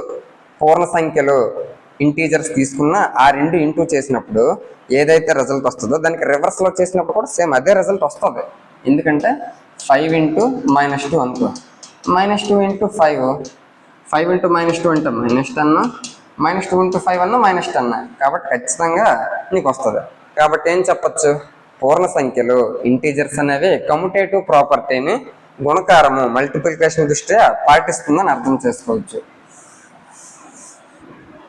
పూర్ణ సంఖ్యలు ఇంటీజర్స్ తీసుకున్నా ఆ రెండు ఇంటూ చేసినప్పుడు ఏదైతే రిజల్ట్ వస్తుందో దానికి రివర్స్లో చేసినప్పుడు కూడా సేమ్ అదే రిజల్ట్ వస్తుంది. ఎందుకంటే 5 ఇంటూ -2 అనుకో, -2 ఇంటూ 5, 5 ఇంటూ -2 అంటే -10, -2 ఇంటూ 5 అన్న -10. కాబట్టి ఖచ్చితంగా నీకు వస్తుంది. కాబట్టి ఏం చెప్పచ్చు? పూర్ణ సంఖ్యలు ఇంటీజర్స్ అనేవి కమ్యుటేటివ్ ప్రాపర్టీని గుణకారము మల్టిప్లికేషన్ దృష్ట్యా పాటిస్తుందని అర్థం చేసుకోవచ్చు.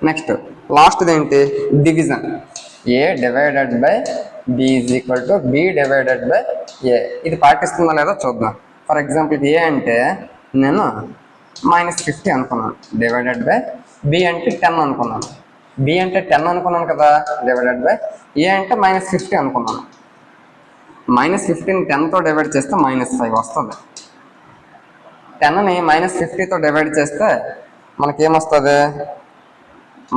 నెక్స్ట్ లాస్ట్ ఏంటి? Division. A divided by B is equal to B divided by A. ఇది పాటిస్తుందా లేదా చూద్దాం. ఫర్ ఎగ్జాంపుల్ ఏ అంటే నేను -50 అనుకున్నాను, డివైడెడ్ బై బి అంటే 10 అనుకున్నాను. బి అంటే 10 అనుకున్నాను కదా, డివైడెడ్ బై ఏ అంటే -50 అనుకున్నాను. -15 10తో డివైడ్ చేస్తే -5 వస్తుంది. 10ని -50తో డివైడ్ చేస్తే మనకేమొస్తుంది?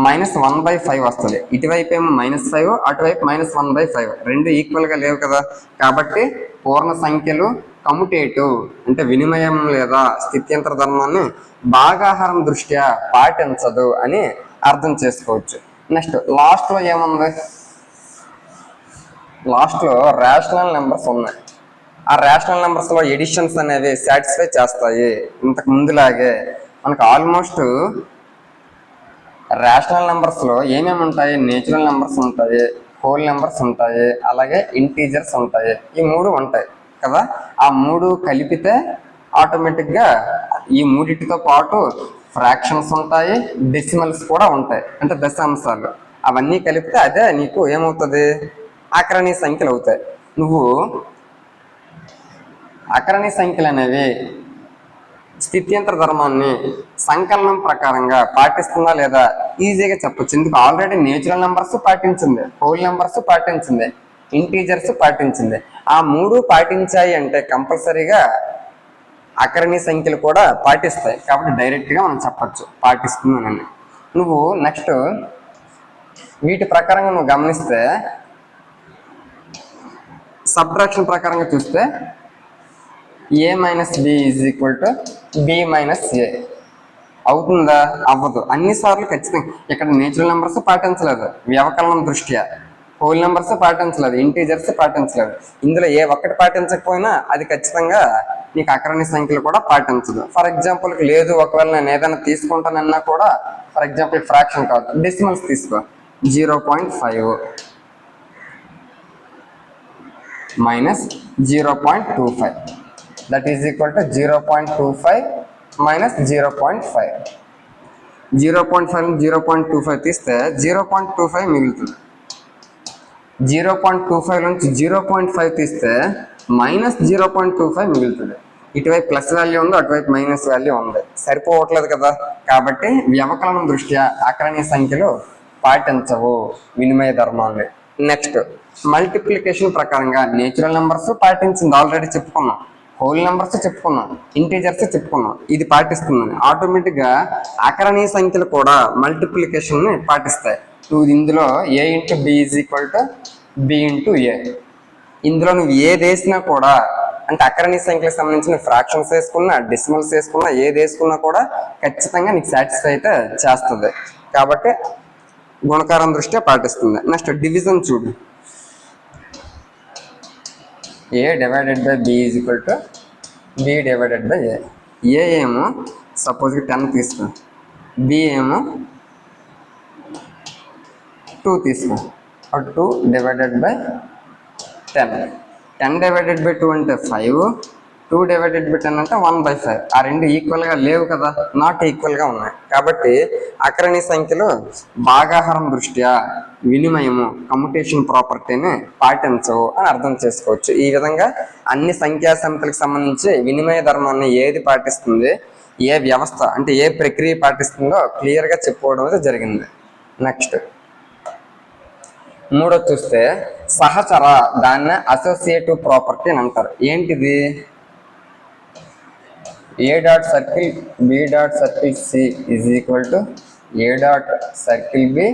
-1/5 వస్తుంది. ఇటువైపు ఏమో -5, అటువైపు -1/5 రెండు ఈక్వల్గా లేవు కదా. కాబట్టి పూర్ణ సంఖ్యలు కమ్యుటేటివ్ అంటే వినిమయం లేదా స్థిత్యంతర ధర్మాన్ని భాగాహారం దృష్ట్యా పాటించదు అని అర్థం చేసుకోవచ్చు. నెక్స్ట్ లాస్ట్లో ఏముంది? లాస్ట్లో రేషనల్ నెంబర్స్ ఉన్నాయి. ఆ రేషనల్ నెంబర్స్లో ఎడిషన్స్ అనేవి సాటిస్ఫై చేస్తాయి. ఇంతకు ముందులాగే మనకు ఆల్మోస్ట్ రేషనల్ నెంబర్స్లో ఏమేమి ఉంటాయి? నేచురల్ నెంబర్స్ ఉంటాయి, హోల్ నెంబర్స్ ఉంటాయి, అలాగే ఇంటీజర్స్ ఉంటాయి. ఈ మూడు ఉంటాయి కదా. ఆ మూడు కలిపితే ఆటోమేటిక్గా ఈ మూడింటితో పాటు ఫ్రాక్షన్స్ ఉంటాయి, డెసిమల్స్ కూడా ఉంటాయి, అంటే దశాంశాలు. అవన్నీ కలిపితే అదే నీకు ఏమవుతుంది? అకరణీయ సంఖ్యలు అవుతాయి. నువ్వు అకరణీయ సంఖ్యలు అనేవి స్థిత్యంతర ధర్మాన్ని సంకలనం ప్రకారంగా పాటిస్తుందా లేదా ఈజీగా చెప్పొచ్చు. ఎందుకు? ఆల్రెడీ నేచురల్ నెంబర్స్ పాటించింది, హోల్ నెంబర్స్ పాటించింది, ఇంటీజర్స్ పాటించింది. ఆ మూడు పాటించాయి అంటే కంపల్సరీగా అకరణి సంఖ్యలు కూడా పాటిస్తాయి. కాబట్టి డైరెక్ట్గా మనం చెప్పచ్చు పాటిస్తుందని. నువ్వు నెక్స్ట్ వీటి ప్రకారంగా నువ్వు గమనిస్తే సబ్ట్రాక్షన్ ప్రకారంగా చూస్తే a minus B is equal to B minus A అవుతుందా? అవ్వదు. అన్నిసార్లు ఖచ్చితంగా ఇక్కడ నేచురల్ నెంబర్స్ పాటించలేదు, వ్యవకలనం దృష్ట్యా హోల్ నెంబర్స్ పాటించలేదు, ఇంటీజర్స్ పాటించలేదు. ఇందులో ఏ ఒక్కటి పాటించకపోయినా అది ఖచ్చితంగా నీకు అకరణి సంఖ్యలు కూడా పాటించదు. ఫర్ ఎగ్జాంపుల్కి లేదు, ఒకవేళ నేను ఏదైనా తీసుకుంటానన్నా కూడా, ఫర్ ఎగ్జాంపుల్ ఫ్రాక్షన్ కాదు, డెసిమల్స్ తీసుకో. 0.5 minus 0.25 that is equal to 0.25 minus 0.5. 0.5 0.25 తీస్తే 0.25 మిగులుతుంది. 0.25 నుంచి 0.5 తీస్తే మైనస్ 0.25 మిగులుతుంది. ఇటువైపు ప్లస్ వాల్యూ ఉంది, అటువైపు మైనస్ వాల్యూ ఉంది, సరిపోవట్లేదు కదా. కాబట్టి వ్యవకలనం దృష్ట్యా అకరణీయ సంఖ్యలు పాటించవు వినిమయ ధర్మాన్ని. నెక్స్ట్ మల్టిప్లికేషన్ ప్రకారంగా నేచురల్ నెంబర్స్ పాటించింది, ఆల్రెడీ చెప్పుకున్నాం. హోల్ నెంబర్స్ చెప్పుకున్నాం, ఇంటీజర్స్ చెప్పుకున్నాం, ఇది పాటిస్తుంది. ఆటోమేటిక్గా అకరణీయ సంఖ్యలు కూడా మల్టిప్లికేషన్ని పాటిస్తాయి. నువ్వు ఇందులో a into B is equal to B into A, ఇందులో నువ్వు ఏది వేసినా కూడా, అంటే అకరణీయ సంఖ్యలకు సంబంధించిన ఫ్రాక్షన్స్ వేసుకున్నా, డెసిమల్స్ వేసుకున్నా, ఏది వేసుకున్నా కూడా ఖచ్చితంగా నీకు సాటిస్ఫై అయితే చేస్తుంది. కాబట్టి గుణకారం దృష్ట్యా పాటిస్తుంది. నెక్స్ట్ డివిజన్ చూడు. a divided by b is equal to b divided by a. a ఏమో సపోజ్కి 10 తీసుకో, b ఏమో 2 తీసుకో. 2 డివైడెడ్ బై 10. 10 డివైడెడ్ బై 2 అంటే 5, 2 డివైడెడ్ బై 10 అంటే 1/5. ఆ రెండు ఈక్వల్గా లేవు కదా, నాట్ ఈక్వల్గా ఉన్నాయి. కాబట్టి అకరణీయ సంఖ్యలు భాగాహారం దృష్ట్యా వినిమయము కమ్యుటేషన్ ప్రాపర్టీని పాటించవు అని అర్థం చేసుకోవచ్చు. ఈ విధంగా అన్ని సంఖ్యా సమితులకు సంబంధించి వినిమయ ధర్మాన్ని ఏది పాటిస్తుంది, ఏ వ్యవస్థ అంటే ఏ ప్రక్రియ పాటిస్తుందో క్లియర్గా చెప్పుకోవడం అయితే జరిగింది. నెక్స్ట్ మూడోది చూస్తే సహచర, దాన్ని అసోసియేటివ్ ప్రాపర్టీ అని అంటారు. ఏంటిది? a dot circle b dot circle c is equal to a dot circle b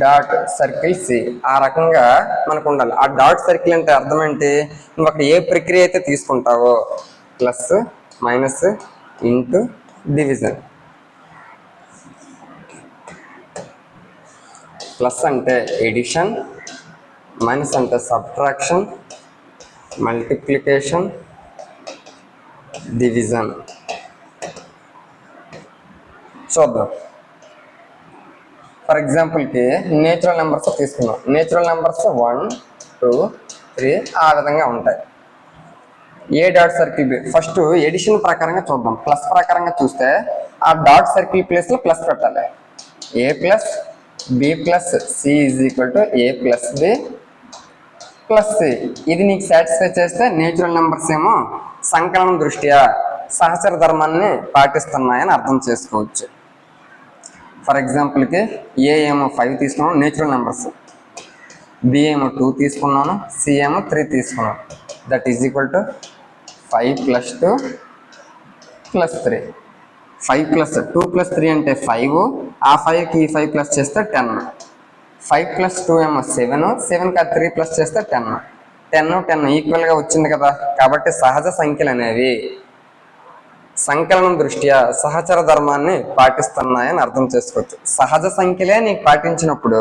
dot circle c. ఆ రకంగా మనకు ఉండాలి. ఆ డాట్ సర్కిల్ అంటే అర్థం ఏంటి? నువ్వు అక్కడ ఏ ప్రక్రియ అయితే తీసుకుంటావో, plus minus into division. Plus అంటే ఎడిషన్, మైనస్ అంటే సబ్ట్రాక్షన్, మల్టిప్లికేషన్, డివిజన్. చూద్దాం. ఫర్ ఎగ్జాంపుల్కి నేచురల్ నెంబర్స్ తీసుకున్నాం. నేచురల్ నెంబర్స్ 1, 2, 3 ఆ విధంగా ఉంటాయి. A dot circle B, first addition ప్రకారంగా చూద్దాం. ప్లస్ ప్రకారంగా చూస్తే ఆ డాట్ సర్కిల్ ప్లేస్లో ప్లస్ పెట్టాలి. A plus B plus C is equal to A plus B plus C. ఇది నీకు సాటిస్ఫై చేస్తే నేచురల్ నెంబర్స్ ఏమో సంకలనం దృష్ట్యా సహచర ధర్మాన్ని పాటిస్తున్నాయని అర్థం చేసుకోవచ్చు. ఫర్ ఎగ్జాంపుల్కి ఏ ఏమో 5 తీసుకున్నాను నేచురల్ నెంబర్స్, బి ఏమో 2 తీసుకున్నాను, సి ఏమో 3 తీసుకున్నాను. That is equal to 5 plus 2 plus 3. 5 plus 2 plus 3 అంటే 5, ఆ 5కి 5 ప్లస్ చేస్తే 10. 5 ప్లస్ 2 ఏమో 7, 7కి 3 ప్లస్ చేస్తే 10. 10 ఈక్వల్గా వచ్చింది కదా. కాబట్టి సహజ సంఖ్యలు అనేవి సంకలనం దృష్ట్యా సహచర ధర్మాన్ని పాటిస్తున్నాయని అర్థం చేసుకోవచ్చు. సహజ సంఖ్యలే నీకు పాటించినప్పుడు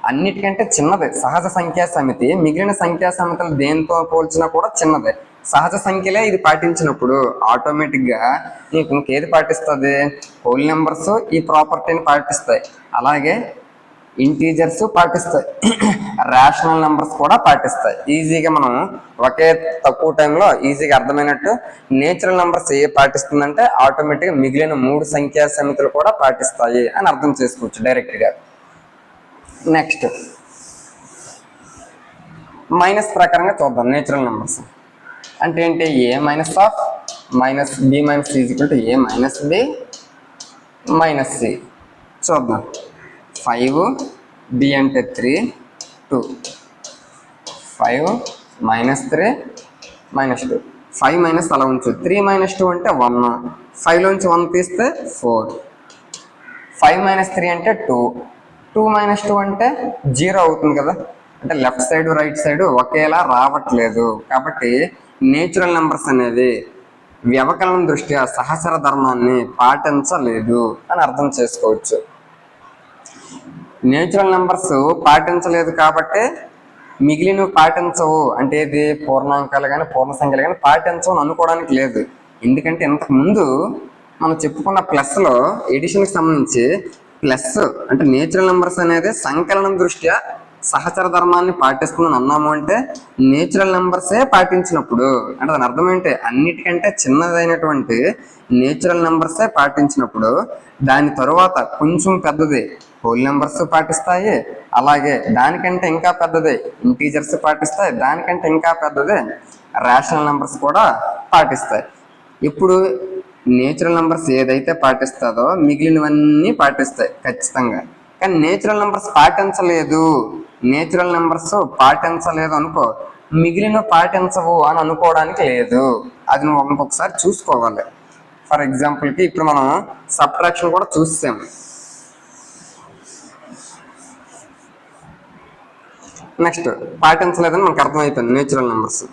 అన్నిటికంటే చిన్నదే సహజ సంఖ్యా సమితి. మిగిలిన సంఖ్యా సమితులు దేంతో పోల్చినా కూడా చిన్నదే. సహజ సంఖ్యలే ఇది పాటించినప్పుడు ఆటోమేటిక్గా నీకు ఇంకేది పాటిస్తుంది? హోల్ నెంబర్స్ ఈ ప్రాపర్టీని పాటిస్తాయి, అలాగే ఇంటీజర్స్ పాటిస్తాయి, రేషనల్ నెంబర్స్ కూడా పాటిస్తాయి. ఈజీగా మనం ఒకే తక్కువ టైంలో ఈజీగా అర్థమైనట్టు నేచురల్ నెంబర్స్ ఏ పాటిస్తుందంటే ఆటోమేటిక్గా మిగిలిన 3 సంఖ్యా సమితులు కూడా పాటిస్తాయి అని అర్థం చేసుకోవచ్చు డైరెక్ట్గా. నెక్స్ట్ మైనస్ ప్రకారంగా చూద్దాం. నేచురల్ నెంబర్స్ అంటే ఏంటి? A minus of minus B minus is equal to A minus B minus C. చూద్దాం. 5 బి అంటే 3 2 5 మైనస్ 3 మైనస్ 2 5 మైనస్ అలా ఉంచు. 3 మైనస్ 2 అంటే 1, 5లోంచి 1 తీస్తే 4, 5 మైనస్ 3 అంటే 2, 2 మైనస్ 2 అంటే 0 అవుతుంది కదా. అంటే లెఫ్ట్ సైడ్ రైట్ సైడ్ ఒకేలా రావట్లేదు. కాబట్టి నేచురల్ నెంబర్స్ అనేవి వ్యవకలనం దృష్ట్యా సహచర ధర్మాన్ని పాటించలేదు అని అర్థం చేసుకోవచ్చు. నేచురల్ నెంబర్స్ పాటించలేదు కాబట్టి మిగిలినవి పాటించవు అంటే ఇది పూర్ణాంకాలు కానీ పూర్ణ సంఖ్యలు కానీ పాటించవు అని అనుకోవడానికి లేదు. ఎందుకంటే ఇంతకు ముందు మనం చెప్పుకున్న ప్లస్లో ఎడిషన్కి సంబంధించి ప్లస్ అంటే నేచురల్ నెంబర్స్ అనేది సంకలనం దృష్ట్యా సహచర ధర్మాన్ని పాటిస్తుందని అన్నాము. అంటే నేచురల్ నెంబర్సే పాటించినప్పుడు అంటే దాని అర్థం ఏంటి, అన్నిటికంటే చిన్నదైనటువంటి నేచురల్ నెంబర్సే పాటించినప్పుడు దాని తరువాత కొంచెం పెద్దది హోల్ నెంబర్స్ పాటిస్తాయి, అలాగే దానికంటే ఇంకా పెద్దది ఇంటీజర్స్ పాటిస్తాయి, దానికంటే ఇంకా పెద్దది రేషనల్ నెంబర్స్ కూడా పాటిస్తాయి. ఇప్పుడు నేచురల్ నెంబర్స్ ఏదైతే పాటిస్తుందో మిగిలినవన్నీ పాటిస్తాయి ఖచ్చితంగా. కానీ నేచురల్ నెంబర్స్ పాటించలేదు, నేచురల్ నెంబర్స్ పాటించలేదు అనుకో, మిగిలిన పాటించవు అని అనుకోవడానికి లేదు. అది నువ్వు ఇంకొకసారి చూసుకోవాలి. ఫర్ ఎగ్జాంపుల్కి ఇప్పుడు మనం సబ్ట్రాక్షన్ కూడా చూసాము. నెక్స్ట్ పాటించలేదని మనకు అర్థమైపోయింది నేచురల్ నెంబర్స్.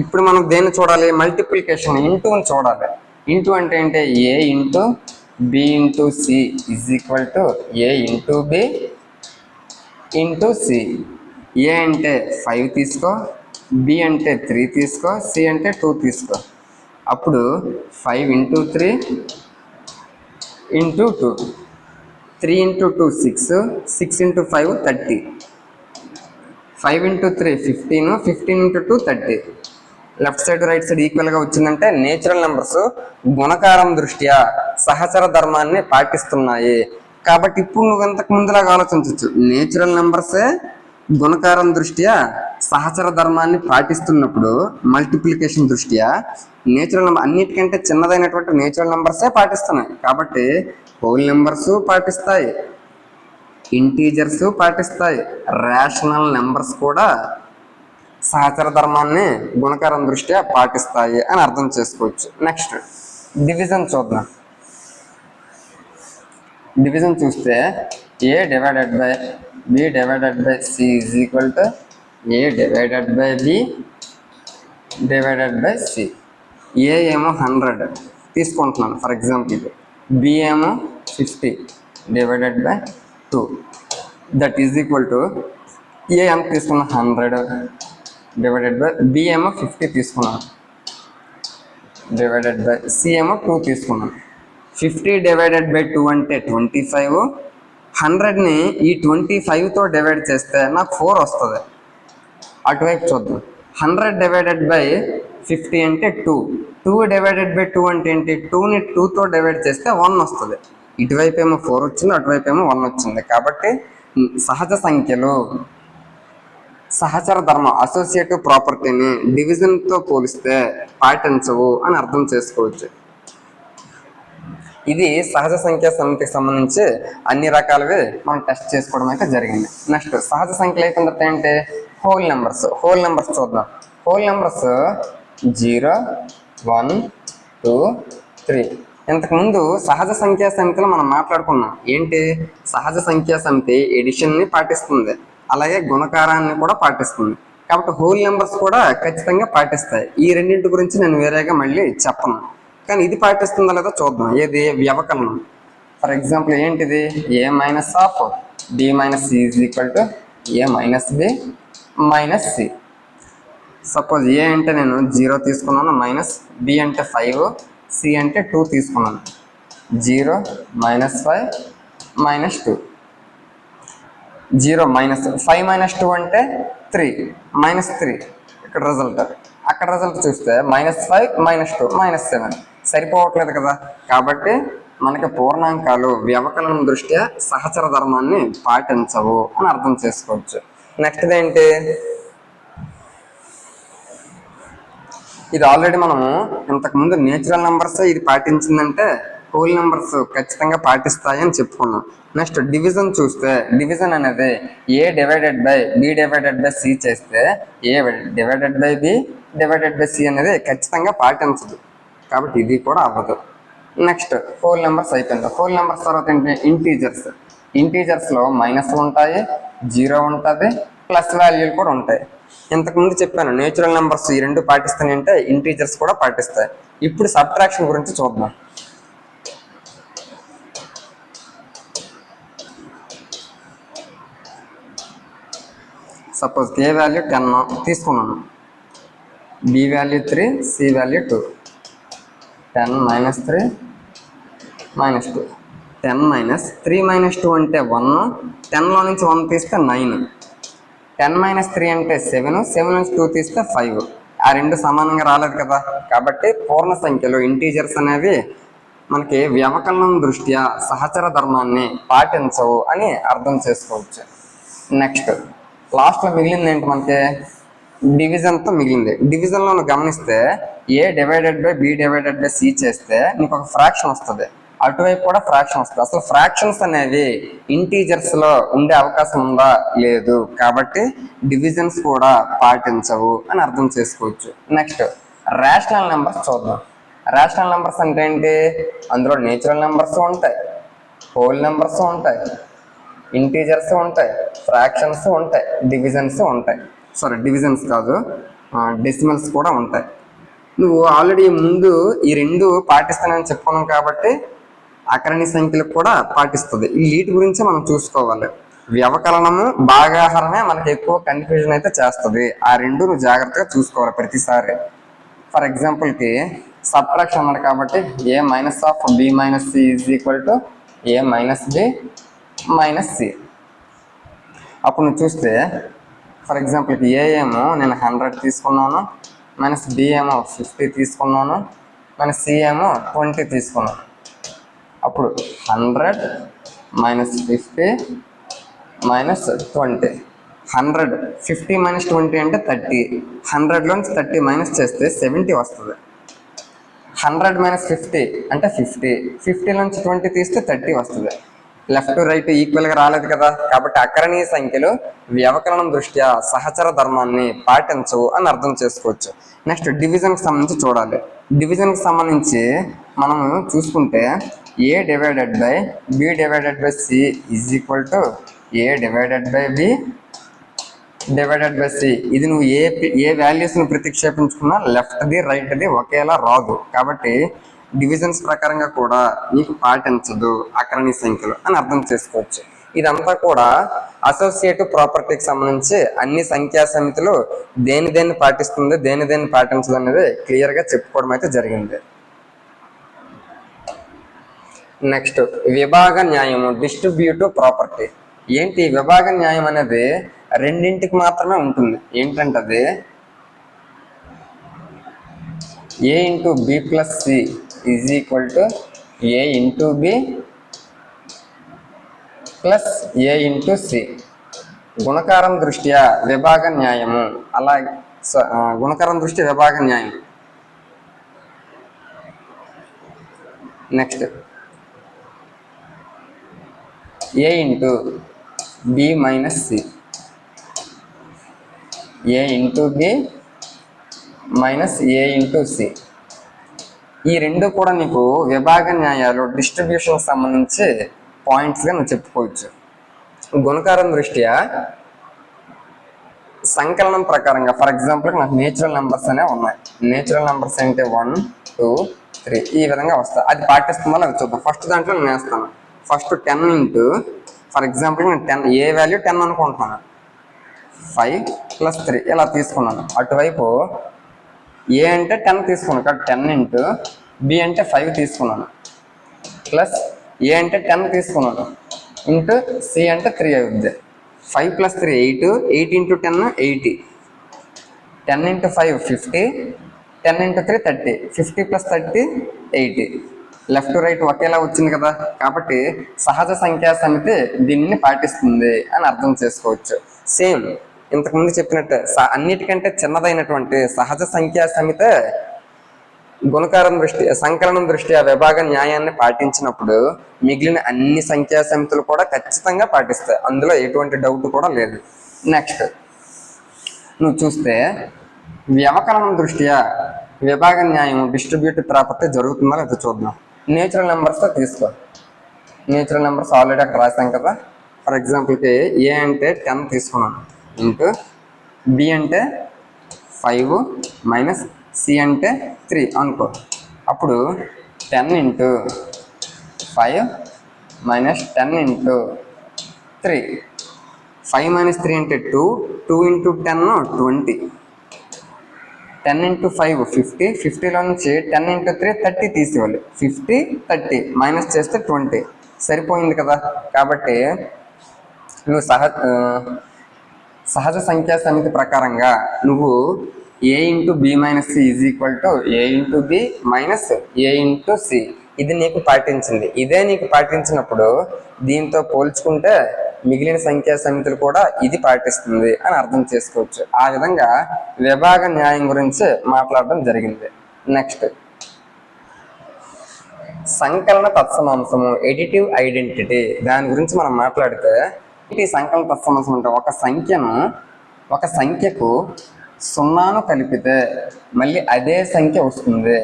ఇప్పుడు మనం దేన్ని చూడాలి, మల్టిప్లికేషన్ ఇంటూని చూడాలి. ఇంటూ అంటే ఏంటి, A into B into C is equal to A into B into C. A అంటే 5 తీసుకో, బి అంటే 3 తీసుకో, సి అంటే 2 తీసుకో. అప్పుడు 5 into 3 into 2, 3 into 2 6, 6 into 5 30, 5 into 3 15, 15 into 2 30. Left side right side ఈక్వల్గా వచ్చిందంటే నేచురల్ నెంబర్స్ గుణకారం దృష్ట్యా సహచర ధర్మాన్ని పాటిస్తున్నాయి. కాబట్టి ఇప్పుడు నువ్వు ఇంతకు ముందులాగా ఆలోచించవచ్చు, నేచురల్ నెంబర్సే గుణకారం దృష్ట్యా సహచర ధర్మాన్ని పాటిస్తున్నప్పుడు మల్టిప్లికేషన్ దృష్ట్యా నేచురల్ నెంబర్ అన్నిటికంటే చిన్నదైనటువంటి నేచురల్ నెంబర్సే పాటిస్తున్నాయి. కాబట్టి హోల్ నెంబర్స్ పాటిస్తాయి, ఇంటీజర్స్ పాటిస్తాయి, రేషనల్ నెంబర్స్ కూడా సహచర ధర్మాన్ని గుణకారం దృష్ట్యా పాటిస్తాయి అని అర్థం చేసుకోవచ్చు. నెక్స్ట్ డివిజన్ చూద్దాం. డివిజన్ చూస్తే A divided by B divided by C is equal to A divided by B divided by C. A ఏమో 100 తీసుకుంటున్నాను ఫర్ ఎగ్జాంపుల్, బి ఏమో 50 divided by 2 that is equal to A ఎంత తీసుకున్నా 100 divided by B ఏమో 50 తీసుకున్నాను divided by C ఏమో 2 తీసుకున్నాను. 50 divided by 2 అంటే 25, 100ని ఈ 25తో డివైడ్ చేస్తే నాకు 4 వస్తుంది. అటువైపు చూద్దాం. 100 డివైడెడ్ బై 50 అంటే 2, 2 డివైడెడ్ బై 2 అంటే ఏంటి, 2ని 2తో డివైడ్ చేస్తే 1 వస్తుంది. ఇటువైపు ఏమో 4 వచ్చింది, అటువైపు ఏమో 1 వచ్చింది. కాబట్టి సహజ సంఖ్యలు సహచర ధర్మ అసోసియేటివ్ ప్రాపర్టీని డివిజన్తో పోలిస్తే పాటించవు అని అర్థం చేసుకోవచ్చు. ఇది సహజ సంఖ్యా సమితికి సంబంధించి అన్ని రకాలవి మనం టెస్ట్ చేసుకోవడం అయితే జరిగింది. నెక్స్ట్ సహజ సంఖ్యలు అయిపోయిన తర్వాత ఏంటి, హోల్ నెంబర్స్. హోల్ నెంబర్స్ చూద్దాం. Whole numbers 0, 1, 2, 3. ఇంతకుముందు సహజ సంఖ్యా సమితిలో మనం మాట్లాడుకున్నాం. ఏంటి, సహజ సంఖ్యా సమితి ఎడిషన్ని పాటిస్తుంది, అలాగే గుణకారాన్ని కూడా పాటిస్తుంది. కాబట్టి హోల్ నెంబర్స్ కూడా ఖచ్చితంగా పాటిస్తాయి. ఈ రెండింటి గురించి నేను వేరేగా మళ్ళీ చెప్పను, కానీ ఇది పాటిస్తుందా లేదా చూద్దాం. ఏది, వ్యవకలనం. ఫర్ ఎగ్జాంపుల్ ఏంటిది, A minus of B minus C is equal to A minus B minus C. Suppose A అంటే నేను 0 తీసుకున్నాను, మైనస్ బి అంటే 5, సి అంటే 2 తీసుకున్నాను. 0 మైనస్ 5 మైనస్ 2. 0 మైనస్ 5 మైనస్ 2 అంటే 3, మైనస్ 3 ఇక్కడ రిజల్ట్. అక్కడ రిజల్ట్ చూస్తే -5 -2 -7 సరిపోవట్లేదు కదా. కాబట్టి మనకి పూర్ణాంకాలు వ్యవకలనం దృష్ట్యా సహచర ధర్మాన్ని పాటించవు అని అర్థం చేసుకోవచ్చు. నెక్స్ట్ ఏంటి, ఇది ఆల్రెడీ మనము ఇంతకుముందు నేచురల్ నెంబర్స్ ఇది పాటించిందంటే హోల్ నెంబర్స్ ఖచ్చితంగా పాటిస్తాయి అని చెప్పుకున్నాం. నెక్స్ట్ డివిజన్ చూస్తే, డివిజన్ అనేది A divided by B divided by C చేస్తే A divided by B divided by C అనేది ఖచ్చితంగా పాటించదు, కాబట్టి ఇది కూడా అవ్వదు. నెక్స్ట్ హోల్ నెంబర్స్ అయిపోయింది. హోల్ నెంబర్స్ తర్వాత ఏంటి? ఇంటీజర్స్. ఇంటీజర్స్లో మైనస్ ఉంటాయి, జీరో ఉంటుంది, ప్లస్ వాల్యూలు కూడా ఉంటాయి. ఇంతకుముందు చెప్పాను నేచురల్ నెంబర్స్ ఈ రెండు పాటిస్తానంటే ఇంటీజర్స్ కూడా పాటిస్తాయి. ఇప్పుడు సబ్ట్రాక్షన్ గురించి చూద్దాం. సపోజ్ ఏ వాల్యూ 10 తీసుకున్నాను, బి వాల్యూ 3, సి వాల్యూ 2. 10 - 3 - 2. 10 - 3 - 2 అంటే 1. 10లో నుంచి 1 తీస్తే 9. 10 - 3 అంటే 7. 7 నుంచి 2 తీస్తే 5. ఆ రెండు సమానంగా రాలేదు కదా, కాబట్టి పూర్ణ సంఖ్యలో ఇంటీజర్స్ అనేవి మనకి వ్యవకలనం దృష్ట్యా సహచర ధర్మాన్ని పాటించవు అని అర్థం చేసుకోవచ్చు. నెక్స్ట్ లాస్ట్లో మిగిలింది ఏంటి? మనకి డివిజన్తో మిగిలింది. డివిజన్లో నువ్వు గమనిస్తే A divided by B divided by C చేస్తే నీకు ఒక ఫ్రాక్షన్ వస్తుంది, అటువైపు కూడా ఫ్రాక్షన్ వస్తుంది. అసలు ఫ్రాక్షన్స్ అనేవి ఇంటీజర్స్లో ఉండే అవకాశం ఉందా? లేదు, కాబట్టి డివిజన్స్ కూడా పాటించవు అని అర్థం చేసుకోవచ్చు. నెక్స్ట్ రేషనల్ నెంబర్స్ చూద్దాం. రేషనల్ నెంబర్స్ అంటే ఏంటి? అందులో నేచురల్ నెంబర్స్ ఉంటాయి, హోల్ నెంబర్స్ ఉంటాయి, ఇంటీజర్స్ ఉంటాయి, ఫ్రాక్షన్స్ ఉంటాయి, డివిజన్స్ ఉంటాయి. సారీ, డివిజన్స్ కాదు, డెసిమల్స్ కూడా ఉంటాయి. నువ్వు ఆల్రెడీ ముందు ఈ రెండు పాటిస్తానని చెప్పుకున్నాం కాబట్టి అకరణి సంఖ్యలకు కూడా పాటిస్తుంది. ఈ వీటి గురించి మనం చూసుకోవాలి. వ్యవకలనము, భాగాహారమే మనకి ఎక్కువ కన్ఫ్యూజన్ అయితే చేస్తుంది. ఆ రెండు నువ్వు జాగ్రత్తగా చూసుకోవాలి ప్రతిసారి. ఫర్ ఎగ్జాంపుల్కి సబ్ట్రాక్షన్ అన్నాడు కాబట్టి A minus of B minus C is equal to A minus B minus C. అప్పుడు నువ్వు చూస్తే ఫర్ ఎగ్జాంపుల్కి ఏ ఏమో నేను 100 తీసుకున్నాను, మైనస్ బి ఏమో 50 తీసుకున్నాను, మైనస్ సి ఏమో 20 తీసుకున్నాను. అప్పుడు 100 - 50 - 20. 100 50 - 20 అంటే 30. 100లోంచి 30 మైనస్ చేస్తే 70 వస్తుంది. 100 - 50 అంటే 50. 50లోంచి 20 తీస్తే 30 వస్తుంది. లెఫ్ట్ రైట్ ఈక్వల్గా రాలేదు కదా, కాబట్టి అకరణీయ సంఖ్యలు వ్యవకలనం దృష్ట్యా సహచర ధర్మాన్ని పాటించవు అని అర్థం చేసుకోవచ్చు. నెక్స్ట్ డివిజన్కి సంబంధించి చూడాలి. డివిజన్కి సంబంధించి మనం చూసుకుంటే A divided by B divided by C is equal to A divided by B divided by C. ఇది నువ్వు ఏ వాల్యూస్ను ప్రతిక్షేపించుకున్నా లెఫ్ట్ది రైట్ది ఒకేలా రాదు, కాబట్టి డివిజన్స్ ప్రకారంగా కూడా నీకు పాటించదు అకరణి సంఖ్యలు అని అర్థం చేసుకోవచ్చు. ఇదంతా కూడా అసోసియేటివ్ ప్రాపర్టీకి సంబంధించి అన్ని సంఖ్యా సమితులు దేన్ని పాటిస్తుంది, దేన్ని పాటించదు అనేది క్లియర్గా చెప్పుకోవడం అయితే జరిగింది. నెక్స్ట్ విభాగ న్యాయము, డిస్ట్రిబ్యూటివ్ ప్రాపర్టీ. ఏంటి విభాగ న్యాయం అనేది? రెండింటికి మాత్రమే ఉంటుంది. ఏంటంటే అది A into B plus C is equal to A into B plus A into C. గుణకారం దృష్ట్యా విభాగ న్యాయము, అలాగే గుణకారం దృష్ట్యా విభాగ న్యాయం. Next A into B minus C, A into B minus A into C. ఈ రెండు కూడా నీకు విభాగ న్యాయాలు డిస్ట్రిబ్యూషన్కి సంబంధించి పాయింట్స్గా నువ్వు చెప్పుకోవచ్చు. గుణకారం దృష్ట్యా సంకలనం ప్రకారంగా ఫర్ ఎగ్జాంపుల్ నాకు నేచురల్ నెంబర్స్ అనేవి ఉన్నాయి. నేచురల్ నెంబర్స్ అంటే 1, 2, 3 ఈ విధంగా వస్తాయి. అది పాటిస్తుందో అది చూద్దాం. ఫస్ట్ దాంట్లో నేను వేస్తాను. ఫస్ట్ 10 ఇంటూ ఫర్ ఎగ్జాంపుల్ నేను 10 ఏ వాల్యూ 10 అనుకుంటున్నాను, 5 + 3 ఇలా తీసుకున్నాను. అటువైపు ఏ అంటే 10 తీసుకున్నాను కాబట్టి 10 ఇంటూ బి అంటే 5 తీసుకున్నాను, ప్లస్ ఏ అంటే 10 తీసుకున్నాను, ఇంటూ సి అంటే 3 అవుద్ది. 5 + 3 8, 8 into 10 80, 10 into 5 50, 10 into 3 30, 50 + 30 80. Left right ఒకేలా వచ్చింది కదా, కాబట్టి సహజ సంఖ్యా సమితి దీనిని పాటిస్తుంది అని అర్థం చేసుకోవచ్చు. సేమ్ ఇంతకుముందు చెప్పినట్టు అన్నిటికంటే చిన్నదైనటువంటి సహజ సంఖ్యా సమితే సంకలనం దృష్ట్యా విభాగ న్యాయాన్ని పాటించినప్పుడు మిగిలిన అన్ని సంఖ్యా సమితులు కూడా ఖచ్చితంగా పాటిస్తాయి, అందులో ఎటువంటి డౌట్ కూడా లేదు. నెక్స్ట్ నువ్వు చూస్తే వ్యవకలనం దృష్ట్యా విభాగ న్యాయం డిస్ట్రిబ్యూటివ్ ప్రాపర్టీ జరుగుతుందా లేదా చూద్దాం. నేచురల్ నెంబర్స్తో తీసుకో. నేచురల్ నెంబర్స్ ఆల్రెడీ అక్కడ రాసాం కదా. ఫర్ ఎగ్జాంపుల్కి ఏ అంటే 10 తీసుకున్నాను, ఇంటూ బి అంటే 5 మైనస్ సి అంటే 3 అనుకో. అప్పుడు 10 ఇంటూ 5 మైనస్ 10 ఇంటూ 3, 5 మైనస్ 3 అంటే 2, 2 ఇంటూ 10 20, 10 ఇంటూ 5 50, 50లో నుంచి 10 ఇంటూ 3 30 తీసేవాళ్ళు. 50 30 మైనస్ చేస్తే 20 సరిపోయింది కదా. కాబట్టి నువ్వు సహజ సంఖ్యా సమితి ప్రకారంగా నువ్వు A into B minus C is equal to A into B minus A into C, ఇది నీకు పాటించింది. ఇదే నీకు పాటించినప్పుడు దీంతో పోల్చుకుంటే మిగిలిన సంఖ్యా సమితులు కూడా ఇది పాటిస్తుంది అని అర్థం చేసుకోవచ్చు. ఆ విధంగా విభాగ న్యాయం గురించి మాట్లాడడం జరిగింది. నెక్స్ట్ సంకలన తత్సమాంసము, ఎడిటివ్ ఐడెంటిటీ, దాని గురించి మనం మాట్లాడితే ఈ సంకలన తత్సమాంసం అంటే ఒక సంఖ్యకు 0ను కలిపితే మళ్ళీ అదే సంఖ్య వస్తుంది.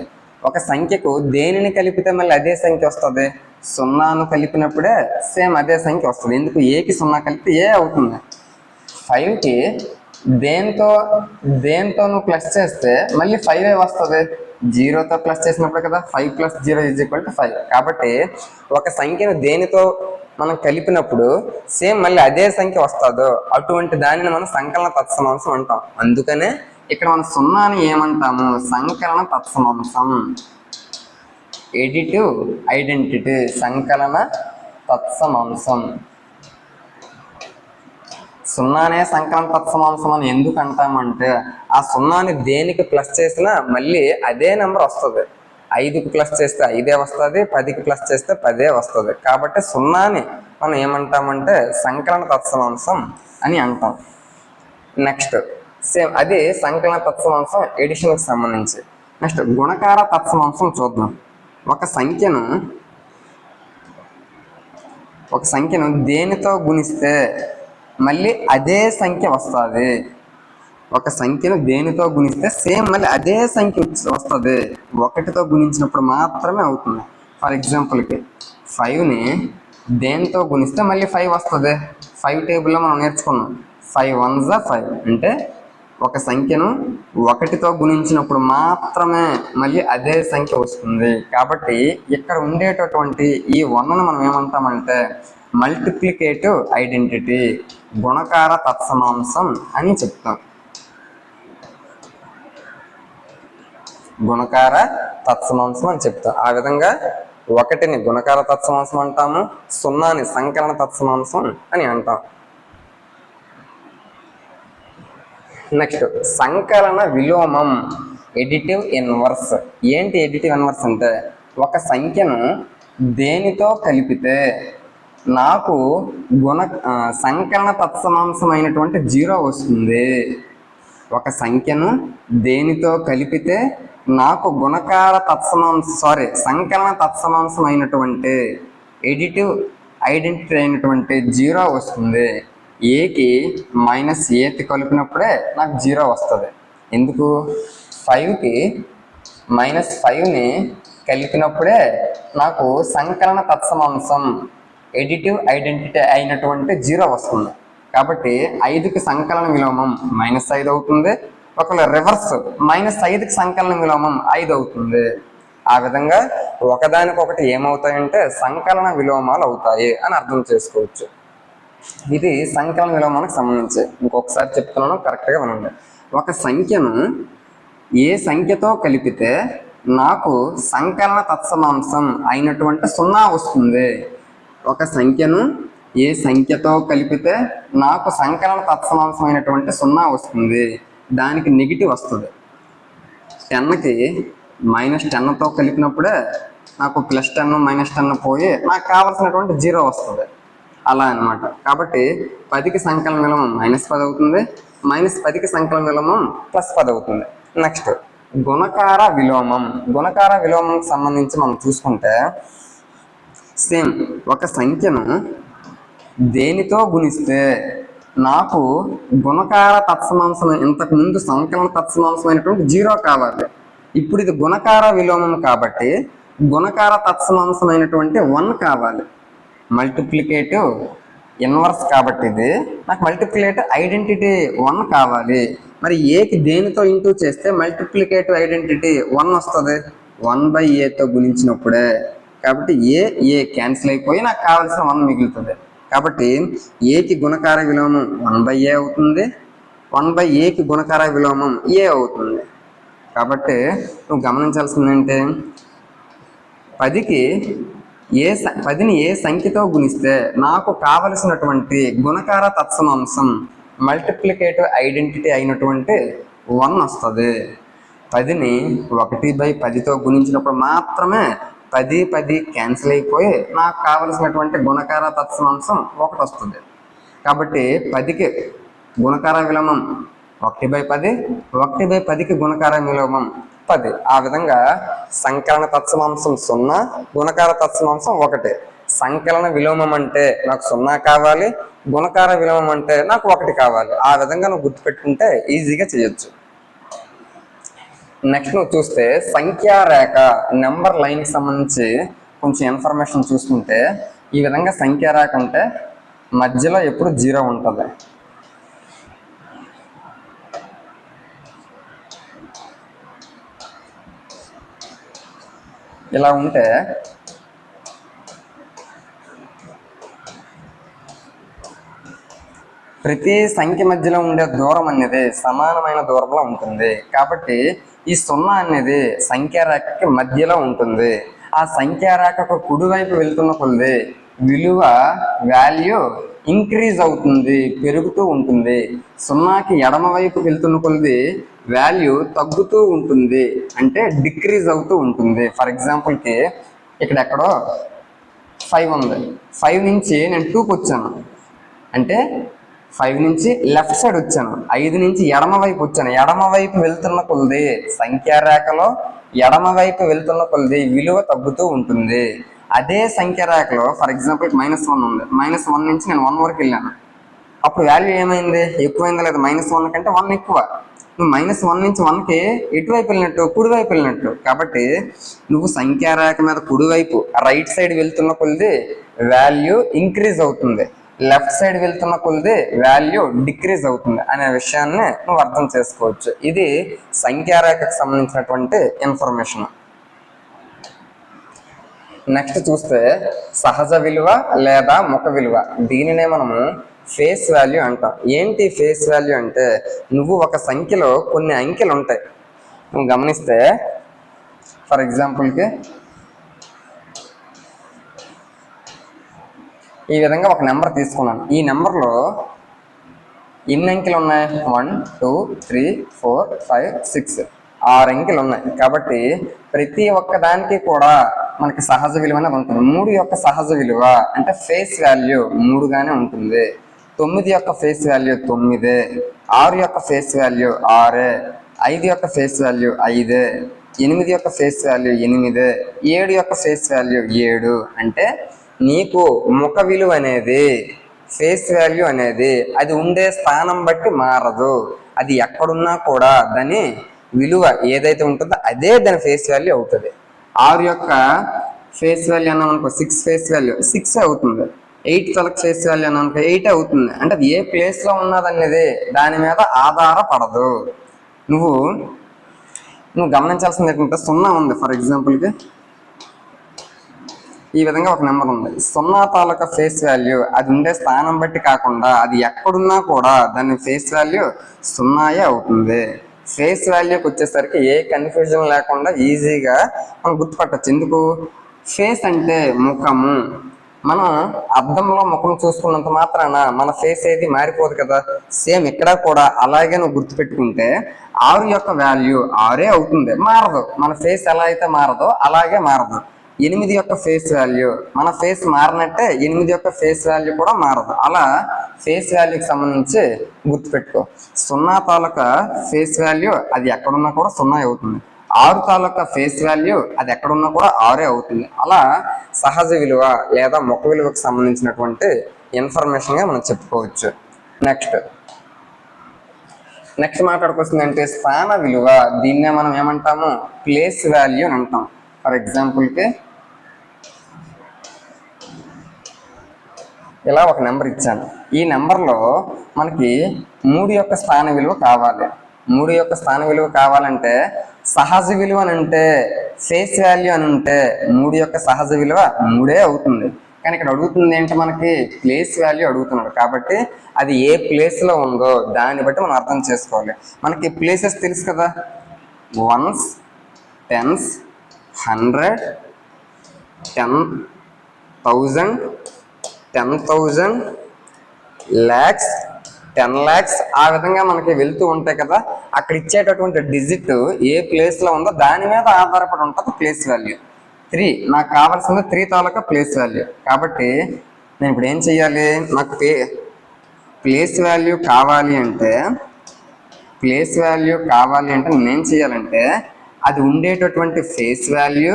ఒక సంఖ్యకు దేనిని కలిపితే మళ్ళీ అదే సంఖ్య వస్తుంది? 0ను కలిపినప్పుడే సేమ్ అదే సంఖ్య వస్తుంది. ఎందుకు? ఏకి 0 కలిపితే ఏ అవుతుంది. 5కి దేంతో నువ్వు ప్లస్ చేస్తే మళ్ళీ 5 వస్తుంది. 0తో ప్లస్ చేసినప్పుడు కదా 5 + 0 = 5. కాబట్టి ఒక సంఖ్యను దేనితో మనం కలిపినప్పుడు సేమ్ మళ్ళీ అదే సంఖ్య వస్తుందో అటువంటి దానిని మనం సంకలన తత్సమాంసం అంటాం. అందుకనే ఇక్కడ మనం 0ని ఏమంటాము? సంకలన తత్సమాంసం, ఎడిటివ్ ఐడెంటిటీ, సంకలన తత్సమాంసం. 0నే సంకలన తత్సమాంసం అని ఎందుకు అంటామంటే ఆ 0ని దేనికి ప్లస్ చేసినా మళ్ళీ అదే నెంబర్ వస్తుంది. 5కి ప్లస్ చేస్తే 5 వస్తుంది, 10కి ప్లస్ చేస్తే 10 వస్తుంది. కాబట్టి 0ని మనం ఏమంటామంటే సంకలన తత్సమాంసం అని అంటాం. నెక్స్ట్ సేమ్ అది సంకలన తత్సమాంసం ఎడిషన్కి సంబంధించి. నెక్స్ట్ గుణకార తత్సమాంసం చూద్దాం. ఒక సంఖ్యను దేనితో గుణిస్తే మళ్ళీ అదే సంఖ్య వస్తుంది. ఒక సంఖ్యను దేనితో గుణిస్తే సేమ్ మళ్ళీ అదే సంఖ్య వస్తుంది. 1తో గుణించినప్పుడు మాత్రమే అవుతుంది. ఫర్ ఎగ్జాంపుల్కి 5ని దేనితో గుణిస్తే మళ్ళీ 5 వస్తుంది. 5 టేబుల్లో మనం నేర్చుకున్నాం. 5 1s 5 అంటే ఒక సంఖ్యను 1తో గుణించినప్పుడు మాత్రమే మళ్ళీ అదే సంఖ్య వస్తుంది. కాబట్టి ఇక్కడ ఉండేటటువంటి ఈ 1ను మనం ఏమంటామంటే మల్టిప్లికేటివ్ ఐడెంటిటీ, గుణకార తత్సమాంసం అని చెప్తాం. గుణకార తత్సమాంసం అని చెప్తాం. ఆ విధంగా 1ని గుణకార తత్సమాంసం అంటాము, 0ని సంకలన తత్సమాంసం అని అంటాం. నెక్స్ట్ సంకలన విలోమం, ఎడిటివ్ ఇన్వర్స్. ఏంటి ఎడిటివ్ ఇన్వర్స్ అంటే ఒక సంఖ్యను దేనితో కలిపితే నాకు సంకలన తత్సమాంసం అయినటువంటి 0 వస్తుంది. ఒక సంఖ్యను దేనితో కలిపితే నాకు సంకలన తత్సమాంసం అయినటువంటి ఎడిటివ్ ఐడెంటిటీ అయినటువంటి 0 వస్తుంది. ఏకి -8 కలిపినప్పుడే నాకు 0 వస్తుంది. ఎందుకు? 5కి -5ని కలిపినప్పుడే నాకు సంకలన తత్సమాంసం ఎడిటివ్ ఐడెంటిటీ అయినటువంటి 0 వస్తుంది. కాబట్టి 5కి సంకలన విలోమం -5 అవుతుంది. ఒకవేళ రివర్స్ -5కి సంకలన విలోమం 5 అవుతుంది. ఆ విధంగా ఒకదానికొకటి ఏమవుతాయంటే సంకలన విలోమాలు అవుతాయి అని అర్థం చేసుకోవచ్చు. ఇది సంకలన విలోమానికి సంబంధించి. ఇంకొకసారి చెప్తున్నాను, కరెక్ట్గా వినండి. ఒక సంఖ్యను ఏ సంఖ్యతో కలిపితే నాకు సంకలన తత్సమాంసం అయినటువంటి 0 వస్తుంది. ఒక సంఖ్యను ఏ సంఖ్యతో కలిపితే నాకు సంకలన తత్సమాంసం అయినటువంటి 0 వస్తుంది. దానికి నెగిటివ్ వస్తుంది. 10కి -10తో కలిపినప్పుడే నాకు +10 -10 పోయి నాకు కావాల్సినటువంటి 0 వస్తుంది. అలా అనమాట. కాబట్టి 10కి సంకలన విలోమం -10 అవుతుంది, -10కి సంకలన విలోమం +10 అవుతుంది. నెక్స్ట్ గుణకార విలోమం. గుణకార విలోమంకి సంబంధించి మనం చూసుకుంటే సేమ్ ఒక సంఖ్యను దేనితో గుణిస్తే నాకు గుణకార తత్సమాంసం, ఇంతకు ముందు సంకలన తత్సమాంసమైనటువంటి 0 కావాలి. ఇప్పుడు ఇది గుణకార విలోమం కాబట్టి గుణకార తత్సమాంసమైనటువంటి 1 కావాలి. మల్టిప్లికేటివ్ ఇన్వర్స్ కాబట్టి ఇది నాకు మల్టిప్లికేటివ్ ఐడెంటిటీ 1 కావాలి. మరి ఏకి దేనితో ఇంటూ చేస్తే మల్టిప్లికేటివ్ ఐడెంటిటీ 1 వస్తుంది? 1/aతో గుణించినప్పుడే. కాబట్టి ఏ క్యాన్సిల్ అయిపోయి నాకు కావాల్సిన 1 మిగులుతుంది. కాబట్టి ఏకి గుణకార విలోమం 1/a అవుతుంది, 1/aకి గుణకార విలోమం a అవుతుంది. కాబట్టి నువ్వు గమనించాల్సిందంటే 10ని ఏ సంఖ్యతో గుణిస్తే నాకు కావలసినటువంటి గుణకార తత్సమాంసం మల్టిప్లికేటివ్ ఐడెంటిటీ అయినటువంటి 1 వస్తుంది. 10ని 1/10తో గుణించినప్పుడు మాత్రమే 10 క్యాన్సిల్ అయిపోయి నాకు కావలసినటువంటి గుణకార తత్సమాంసం 1 వస్తుంది. కాబట్టి 10కి గుణకార విలోమం 1/10, 1/10కి గుణకార విలోమం 10. ఆ విధంగా సంకలన తత్సమాంసం 0, గుణకార తత్సమాంసం 1. సంకలన విలోమం అంటే నాకు 0 కావాలి, గుణకార విలోమం అంటే నాకు 1 కావాలి. ఆ విధంగా నువ్వు గుర్తుపెట్టుకుంటే ఈజీగా చేయొచ్చు. నెక్స్ట్ నువ్వు చూస్తే సంఖ్యారేఖ నెంబర్ లైన్కి సంబంధించి కొంచెం ఇన్ఫర్మేషన్ చూసుకుంటే ఈ విధంగా సంఖ్యారేఖ అంటే మధ్యలో ఎప్పుడు 0 ఉంటుంది. ఇలా ఉంటే ప్రతి సంఖ్య మధ్యలో ఉండే దూరం అనేది సమానమైన దూరంలో ఉంటుంది. కాబట్టి ఈ 0 అనేది సంఖ్యారేఖకి మధ్యలో ఉంటుంది. ఆ సంఖ్యారేఖకు కుడివైపు వెళ్తున్న కొలది విలువ వాల్యూ ఇంక్రీజ్ అవుతుంది, పెరుగుతూ ఉంటుంది. 0కి ఎడమ వైపు వెళ్తున్న కొలది వాల్యూ తగ్గుతూ ఉంటుంది, అంటే డిక్రీజ్ అవుతూ ఉంటుంది. ఫర్ ఎగ్జాంపుల్కి ఇక్కడ ఎక్కడో 5 ఉంది, 5 నుంచి నేను 2కి వచ్చాను అంటే 5 నుంచి లెఫ్ట్ సైడ్ వచ్చాను, 5 నుంచి ఎడమ వైపు వచ్చాను. ఎడమ వైపు వెళ్తున్న కొలది సంఖ్యారేఖలో ఎడమ వైపు వెళ్తున్న కొలది విలువ తగ్గుతూ ఉంటుంది. అదే సంఖ్యారేఖలో ఫర్ ఎగ్జాంపుల్ -1 ఉంది, -1 నుంచి నేను 1 వరకు వెళ్ళాను. అప్పుడు వాల్యూ ఏమైంది? ఎక్కువైందా లేదా? -1 కంటే 1 ఎక్కువ. నువ్వు -1 నుంచి 1కి ఎటువైపు వెళ్ళినట్టు? కుడివైపు వెళ్ళినట్టు. కాబట్టి నువ్వు సంఖ్యారేఖ మీద కుడివైపు రైట్ సైడ్ వెళ్తున్న కొలది వాల్యూ ఇంక్రీజ్ అవుతుంది, లెఫ్ట్ సైడ్ వెళ్తున్న కొలది వాల్యూ డిక్రీజ్ అవుతుంది అనే విషయాన్ని నువ్వు అర్థం చేసుకోవచ్చు. ఇది సంఖ్యారేఖకు సంబంధించినటువంటి ఇన్ఫర్మేషన్. నెక్స్ట్ చూస్తే సహజ విలువ లేదా ముఖ విలువ. దీనినే మనము ఫేస్ వాల్యూ అంటాం. ఏంటి ఫేస్ వాల్యూ అంటే నువ్వు ఒక సంఖ్యలో కొన్ని అంకెలు ఉంటాయి. నువ్వు గమనిస్తే ఫర్ ఎగ్జాంపుల్కి ఈ విధంగా ఒక నెంబర్ తీసుకున్నాను. ఈ నెంబర్లో ఎన్ని అంకెలు ఉన్నాయి? 1 2 3 4 5 6 6 అంకెలు ఉన్నాయి. కాబట్టి ప్రతి ఒక్క దానికి కూడా మనకి సహజ విలువ అనేది ఉంటుంది. 3 యొక్క సహజ విలువ అంటే ఫేస్ వాల్యూ 3గానే ఉంటుంది. 9 యొక్క ఫేస్ వాల్యూ 9, 6 యొక్క ఫేస్ వాల్యూ 6, 5 యొక్క ఫేస్ వాల్యూ 5, 8 యొక్క ఫేస్ వాల్యూ 8, 7 యొక్క ఫేస్ వాల్యూ 7. అంటే నీకు ముఖ విలువ అనేది, ఫేస్ వాల్యూ అనేది అది ఉండే స్థానం బట్టి మారదు. అది ఎక్కడున్నా కూడా దాని విలువ ఏదైతే ఉంటుందో అదే దాని ఫేస్ వాల్యూ అవుతుంది. 6 యొక్క ఫేస్ వాల్యూ అన్నామనుకో 6 ఫేస్ వాల్యూ 6 అవుతుంది. 8 తలకు ఫేస్ వాల్యూ అన్నామనుకో 8 అవుతుంది. అంటే అది ఏ ప్లేస్లో ఉన్నదనేది దాని మీద ఆధారపడదు. నువ్వు గమనించాల్సింది ఏంటంటే 0 ఉంది. ఫర్ ఎగ్జాంపుల్కి ఈ విధంగా ఒక నెంబర్ ఉంది. 0 తాలూకా ఫేస్ వాల్యూ అది ఉండే స్థానం బట్టి కాకుండా అది ఎక్కడున్నా కూడా దాని ఫేస్ వాల్యూ 0 అవుతుంది. ఫేస్ వాల్యూకి వచ్చేసరికి ఏ కన్ఫ్యూజన్ లేకుండా ఈజీగా మనం గుర్తుపట్టచ్చు. ఎందుకు? ఫేస్ అంటే ముఖము. మనం అద్దంలో ముఖం చూసుకున్నంత మాత్రాన మన ఫేస్ ఏది మారిపోదు కదా. సేమ్ ఇక్కడ కూడా అలాగే నువ్వు గుర్తుపెట్టుకుంటే 6 యొక్క వాల్యూ 6 అవుతుంది, మారదు. మన ఫేస్ ఎలా అయితే మారదో అలాగే మారదు. 8 యొక్క ఫేస్ వాల్యూ, మన ఫేస్ మారినట్టే 8 యొక్క ఫేస్ వాల్యూ కూడా మారదు. అలా ఫేస్ వాల్యూకి సంబంధించి గుర్తుపెట్టుకో. 0 తాలూకా ఫేస్ వాల్యూ అది ఎక్కడున్నా కూడా 0 అవుతుంది. 6 తాలూకా ఫేస్ వాల్యూ అది ఎక్కడున్నా కూడా 6 అవుతుంది. అలా సహజ విలువ లేదా ముఖ విలువకు సంబంధించినటువంటి ఇన్ఫర్మేషన్గా మనం చెప్పుకోవచ్చు. నెక్స్ట్ మాట్లాడుకొస్తుంది అంటే స్థాన విలువ. దీన్నే మనం ఏమంటాము, ప్లేస్ వాల్యూ అని అంటాం. ఫర్ ఎగ్జాంపుల్కి ఇలా ఒక నెంబర్ ఇచ్చాను. ఈ నెంబర్లో మనకి 3 యొక్క స్థాన విలువ కావాలి. 3 యొక్క స్థాన విలువ కావాలంటే సహజ విలువ అని అంటే ఫేస్ వాల్యూ అని ఉంటే 3 యొక్క సహజ విలువ 3 అవుతుంది. కానీ ఇక్కడ అడుగుతుంది ఏంటి, మనకి ప్లేస్ వాల్యూ అడుగుతున్నాడు. కాబట్టి అది ఏ ప్లేస్లో ఉందో దాన్ని బట్టి మనం అర్థం చేసుకోవాలి. మనకి ప్లేసెస్ తెలుసు కదా, 1s, 10s, 100, 10,000, 10,000, lakhs, 10 lakhs, ఆ విధంగా మనకి వెళ్తూ ఉంటాయి కదా. అక్కడ ఇచ్చేటటువంటి డిజిట్ ఏ ప్లేస్లో ఉందో దాని మీద ఆధారపడి ఉంటుంది ప్లేస్ వాల్యూ. 3 నాకు కావాల్సింది 3 తాలూకా ప్లేస్ వాల్యూ. కాబట్టి నేను ఇప్పుడు ఏం చెయ్యాలి, నాకు ప్లేస్ వాల్యూ కావాలి అంటే నేనేం చేయాలంటే అది ఉండేటటువంటి ఫేస్ వాల్యూ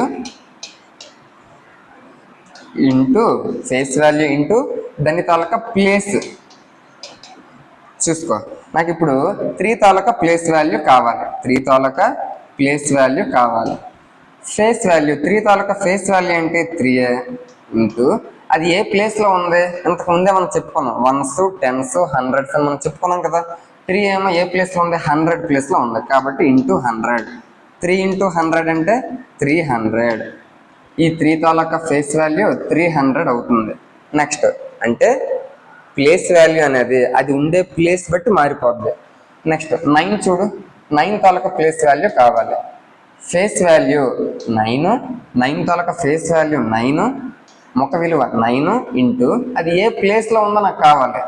ఇంటూ దాని తాలూకా ప్లేస్. చూసుకో, నాకు ఇప్పుడు 3 తాలూకా ప్లేస్ వాల్యూ కావాలి. 3 తాలూకా ప్లేస్ వాల్యూ కావాలి. ఫేస్ వాల్యూ 3 తాలూకా ఫేస్ వాల్యూ అంటే 3 ఇంటూ అది ఏ ప్లేస్లో ఉంది. ఇంతకుముందే మనం చెప్పుకున్నాం 1s, 10s, 100s అని మనం చెప్పుకున్నాం కదా. 3 ఏమో ఏ ప్లేస్లో ఉంది, 100 ప్లేస్లో ఉంది. కాబట్టి ఇంటూ 100. 3 ఇంటూ 100 అంటే 300. ఈ 3 తాలూకా ఫేస్ వాల్యూ 300 అవుతుంది. నెక్స్ట్ అంటే ప్లేస్ వాల్యూ అనేది అది ఉండే ప్లేస్ బట్టి మారిపోద్ది. నెక్స్ట్ 9 చూడు, 9 తాలూకా ప్లేస్ వాల్యూ కావాలి. ఫేస్ వాల్యూ 9 తాలూకా ఫేస్ వాల్యూ 9, ముఖ విలువ 9 ఇంటూ అది ఏ ప్లేస్లో ఉందో నాకు కావాలి.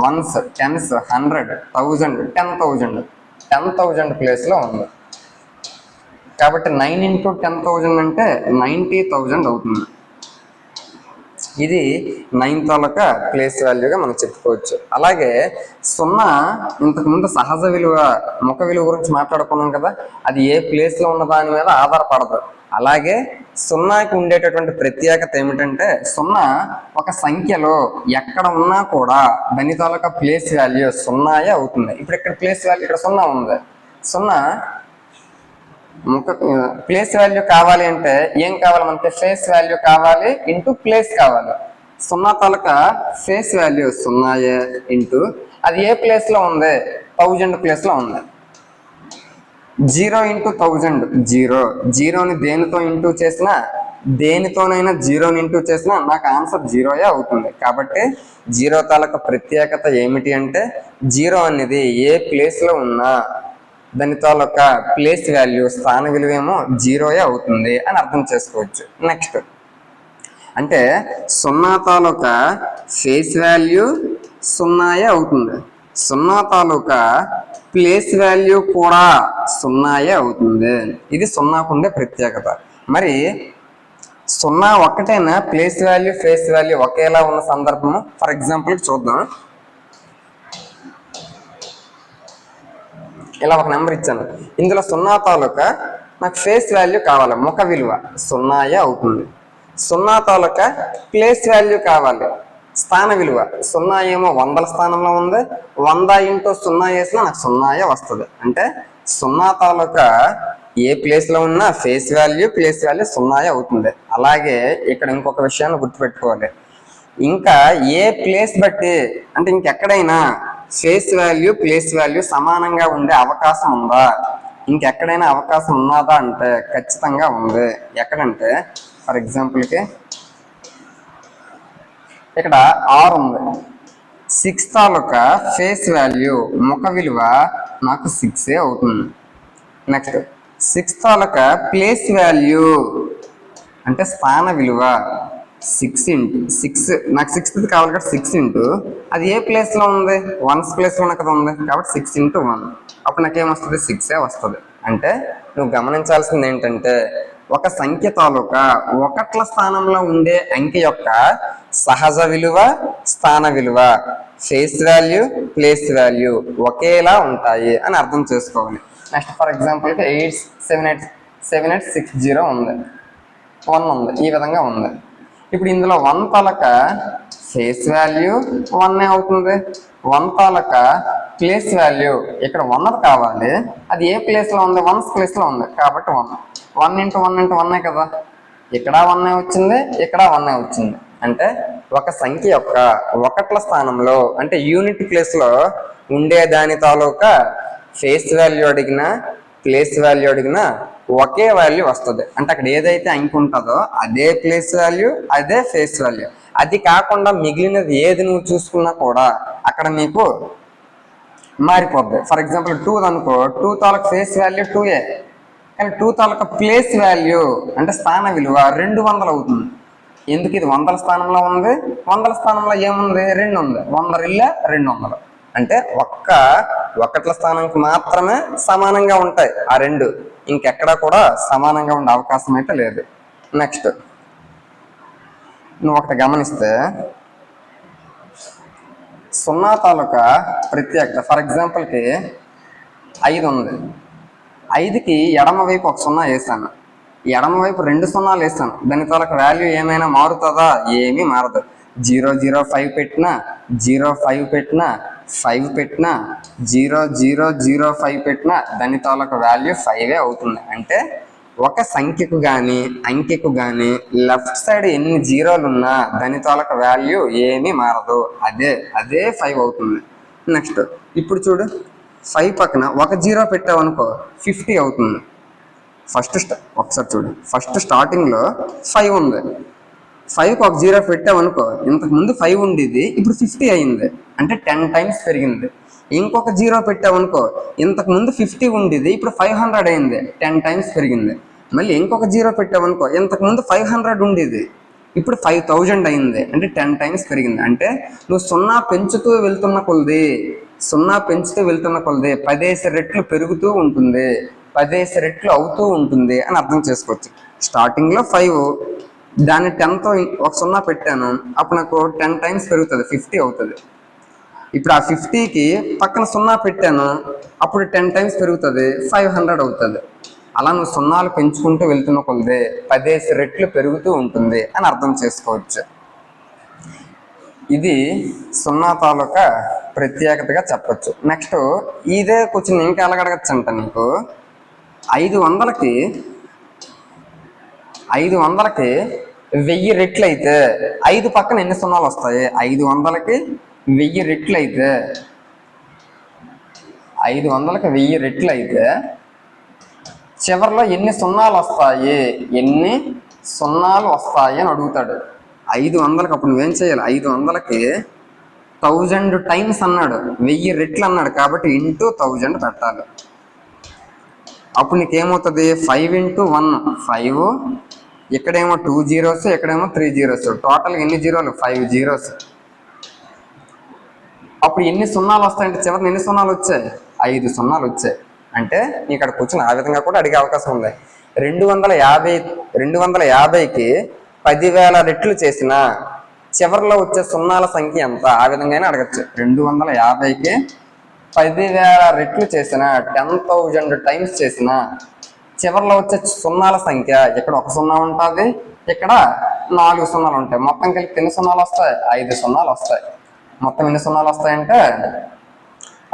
1s, 10s, 100, 1000, 10,000 ప్లేస్లో ఉంది. కాబట్టి 9 ఇంటూ 10,000 అంటే 90,000 అవుతుంది. ఇది 9 తాలూకా ప్లేస్ వాల్యూగా మనం చెప్పుకోవచ్చు. అలాగే 0 ఇంతకుముందు సహజ విలువ ముఖ విలువ గురించి మాట్లాడుకున్నాం కదా, అది ఏ ప్లేస్లో ఉన్న దాని మీద ఆధారపడదు. అలాగే 0కి ఉండేటటువంటి ప్రత్యేకత ఏమిటంటే 0 ఒక సంఖ్యలో ఎక్కడ ఉన్నా కూడా దాని తాలూకా ప్లేస్ వాల్యూ 0 అవుతుంది. ఇప్పుడు ఇక్కడ ప్లేస్ వాల్యూ ఇక్కడ 0 ఉంది. 0 ప్లేస్ వాల్యూ కావాలి అంటే ఏం కావాలి మనకి, ఫేస్ వాల్యూ కావాలి ఇంటూ ప్లేస్ కావాలి. 0 తాలూకా ఫేస్ వాల్యూ 0 ఇంటూ అది ఏ ప్లేస్లో ఉంది, 1000 ప్లేస్లో ఉంది. 0 ఇంటూ 1000 0. 0ని దేనితో ఇంటూ చేసినా, దేనితోనైనా 0ని ఇంటూ చేసినా నాకు ఆన్సర్ 0 అవుతుంది. కాబట్టి 0 తాలూకా ప్రత్యేకత ఏమిటి అంటే 0 అనేది ఏ ప్లేస్లో ఉన్నా దాని తాలూకా ప్లేస్ వాల్యూ స్థాన విలువ ఏమో 0 అవుతుంది అని అర్థం చేసుకోవచ్చు. నెక్స్ట్ అంటే 0 తాలూకా ఫేస్ వాల్యూ 0 అవుతుంది. 0 తాలూకా ప్లేస్ వాల్యూ కూడా 0 అవుతుంది. ఇది 0కు ఉండే ప్రత్యేకత. మరి 0 ఒక్కటేనా ప్లేస్ వాల్యూ ఫేస్ వాల్యూ ఒకేలా ఉన్న సందర్భము? ఫర్ ఎగ్జాంపుల్ చూద్దాం. ఇలా ఒక నెంబర్ ఇచ్చాను. ఇందులో 0 తాలూకా నాకు ఫేస్ వాల్యూ కావాలి, ముఖ విలువ 0 అవుతుంది. 0 తాలూకా ప్లేస్ వాల్యూ కావాలి, స్థాన విలువ 0 ఏమో 100ల స్థానంలో ఉంది. 100 ఇంటూ 0 వేసినా నాకు 0 వస్తుంది. అంటే 0 తాలూకా ఏ ప్లేస్లో ఉన్నా ఫేస్ వాల్యూ ప్లేస్ వాల్యూ 0 అవుతుంది. అలాగే ఇక్కడ ఇంకొక విషయాన్ని గుర్తుపెట్టుకోవాలి. ఇంకా ఏ ప్లేస్ బట్టి అంటే ఇంకెక్కడైనా ఫేస్ వాల్యూ ప్లేస్ వాల్యూ సమానంగా ఉండే అవకాశం ఉందా, ఇంకెక్కడైనా అవకాశం ఉన్నదా అంటే ఖచ్చితంగా ఉంది. ఎక్కడంటే ఫర్ ఎగ్జాంపుల్కి ఇక్కడ 6 ఉంది. 6 తాలూకా ఫేస్ వాల్యూ ముఖ విలువ నాకు 6 అవుతుంది. నెక్స్ట్ 6 తాలూకా ప్లేస్ వాల్యూ అంటే స్థాన విలువ 6 ఇంటూ 6 నాకు 6th కావాలి కాబట్టి 6 ఇంటూ అది ఏ ప్లేస్లో ఉంది, 1s ప్లేస్లో కదా ఉంది. కాబట్టి 6 ఇంటూ 1 అప్పుడు నాకేమొస్తుంది, 6 వస్తుంది. అంటే నువ్వు గమనించాల్సింది ఏంటంటే ఒక సంఖ్య తాలూకా ఒకట్ల స్థానంలో ఉండే అంకె యొక్క సహజ విలువ, స్థాన విలువ, ఫేస్ వాల్యూ, ప్లేస్ వాల్యూ ఒకేలా ఉంటాయి అని అర్థం చేసుకోవాలి. నెక్స్ట్ ఫర్ ఎగ్జాంపుల్కి 87860 ఉంది, 1 ఉంది, ఈ విధంగా ఉంది. ఇప్పుడు ఇందులో 1 తాలూకా ఫేస్ వాల్యూ 1 అవుతుంది, 1 తాలూకా ప్లేస్ వాల్యూ ఇక్కడ 1 కావాలి, అది ఏ ప్లేస్లో ఉంది, 1's ప్లేస్లో ఉంది కాబట్టి 1. 1 × 1 × 1 కదా, ఇక్కడ 1 వచ్చింది, ఇక్కడ 1 వచ్చింది. అంటే ఒక సంఖ్య యొక్క ఒకట్ల స్థానంలో అంటే యూనిట్ ప్లేస్లో ఉండే దాని తాలూకా ఫేస్ వాల్యూ అడిగినా, ప్లేస్ వాల్యూ అడిగినా ఒకే వాల్యూ వస్తుంది. అంటే అక్కడ ఏదైతే అంకె ఉంటుందో అదే ప్లేస్ వాల్యూ, అదే ఫేస్ వాల్యూ. అది కాకుండా మిగిలినది ఏది నువ్వు చూసుకున్నా కూడా అక్కడ నీకు మారిపోద్ది. ఫర్ ఎగ్జాంపుల్ 2 అనుకో, 2 తాలూకా ఫేస్ వాల్యూ 2a, కానీ 2 తాలూకా ప్లేస్ వాల్యూ అంటే స్థాన విలువ 200 అవుతుంది. ఎందుకు ఇది 100ల స్థానంలో ఉంది, 100ల స్థానంలో ఏముంది, 2 ఉంది, 100 200. అంటే ఒకట్ల స్థానానికి మాత్రమే సమానంగా ఉంటాయి ఆ రెండు, ఇంకెక్కడా కూడా సమానంగా ఉండే అవకాశం అయితే లేదు. నెక్స్ట్ నువ్వు ఒకటి గమనిస్తే 0 తాలూకా ప్రత్యేకత. ఫర్ ఎగ్జాంపుల్కి 5 ఉంది, 5కి ఎడమ వైపు ఒక 0 వేసాను, ఎడమ వైపు 2 0 వేసాను, దాని తాలూకా వాల్యూ ఏమైనా మారుతుందా, ఏమీ మారదు. 005 పెట్టినా, 05 పెట్టినా, 5 పెట్టినా, 0005 పెట్టినా దాని తాలూకా వాల్యూ 5 అవుతుంది. అంటే ఒక సంఖ్యకు కానీ అంకెకు కానీ లెఫ్ట్ సైడ్ ఎన్ని జీరోలు ఉన్నా దాని తాలూకా వాల్యూ ఏమీ మారదు, అదే 5 అవుతుంది. నెక్స్ట్ ఇప్పుడు చూడు, 5 పక్కన ఒక 0 పెట్టావు అనుకో 50 అవుతుంది. ఒకసారి చూడు, ఫస్ట్ స్టార్టింగ్లో 5 ఉంది, 5కి ఒక 0 పెట్టావనుకో, ఇంతకు ముందు 5 ఉండేది, ఇప్పుడు 50 అయింది, అంటే 10 టైమ్స్ పెరిగింది. ఇంకొక 0 పెట్టావనుకో, ఇంతకు ముందు 50 ఉండేది, ఇప్పుడు 500 అయింది, 10 టైమ్స్ పెరిగింది. మళ్ళీ ఇంకొక 0 పెట్టావనుకో, ఇంతకు ముందు 500 ఉండేది, ఇప్పుడు 5000 అయింది, అంటే 10 టైమ్స్ పెరిగింది. అంటే నువ్వు 0 పెంచుతూ వెళ్తున్న కొలది 10 రెట్లు పెరుగుతూ ఉంటుంది, 10 రెట్లు అవుతూ ఉంటుంది అని అర్థం చేసుకోవచ్చు. స్టార్టింగ్లో 5, దాన్ని 10తో ఒక 0 పెట్టాను, అప్పుడు నాకు 10 టైమ్స్ పెరుగుతుంది, 50 అవుతుంది. ఇప్పుడు ఆ 50కి పక్కన 0 పెట్టాను, అప్పుడు 10 టైమ్స్ పెరుగుతుంది, 500 అవుతుంది. అలా నువ్వు 0లు పెంచుకుంటూ వెళ్తున్న కొలది 10 రెట్లు పెరుగుతూ ఉంటుంది అని అర్థం చేసుకోవచ్చు. ఇది 0 తాలూకా ప్రత్యేకతగా చెప్పచ్చు. నెక్స్ట్ ఇదే క్వశ్చన్ ఇంకా ఎలాగ అడగచ్చు అంట, నీకు 500కి 1000 రెట్లు అయితే 5 పక్కన ఎన్ని 0లు వస్తాయి, 500కి 1000 రెట్లు అయితే 500కి 1000 రెట్లు అయితే చివరిలో ఎన్ని 0లు వస్తాయి అని అడుగుతాడు. 500కి అప్పుడు నువ్వేం చేయాలి, 500కి 1000 టైమ్స్ అన్నాడు, 1000 రెట్లు అన్నాడు కాబట్టి ఇంటూ 1000 పెట్టాలి. అప్పుడు నీకేమవుతుంది, 5 × 1 5, ఇక్కడేమో 2 zeros, ఇక్కడేమో 3 zeros, టోటల్ ఎన్ని జీరోలు, 5 zeros. అప్పుడు ఎన్ని 0లు వస్తాయంటే చివరిని ఎన్ని 0లు వచ్చాయి, 5 0లు వచ్చాయి. అంటే నీ ఇక్కడ కూర్చొని ఆ విధంగా కూడా అడిగే అవకాశం ఉంది. 250కి 10,000 రెట్లు చేసిన చివరిలో వచ్చే 0ల సంఖ్య ఎంత, ఆ విధంగా అడగచ్చు. 250కి 10,000 రెట్లు చేసిన, 10,000 టైమ్స్ చేసిన చివరిలో వచ్చే 0ల సంఖ్య, ఇక్కడ ఒక 0 ఉంటుంది, ఇక్కడ 4 0లు ఉంటాయి, మొత్తం కలిపి ఎన్ని 0లు వస్తాయి, 5 0లు వస్తాయి. మొత్తం ఎన్ని 0లు వస్తాయంటే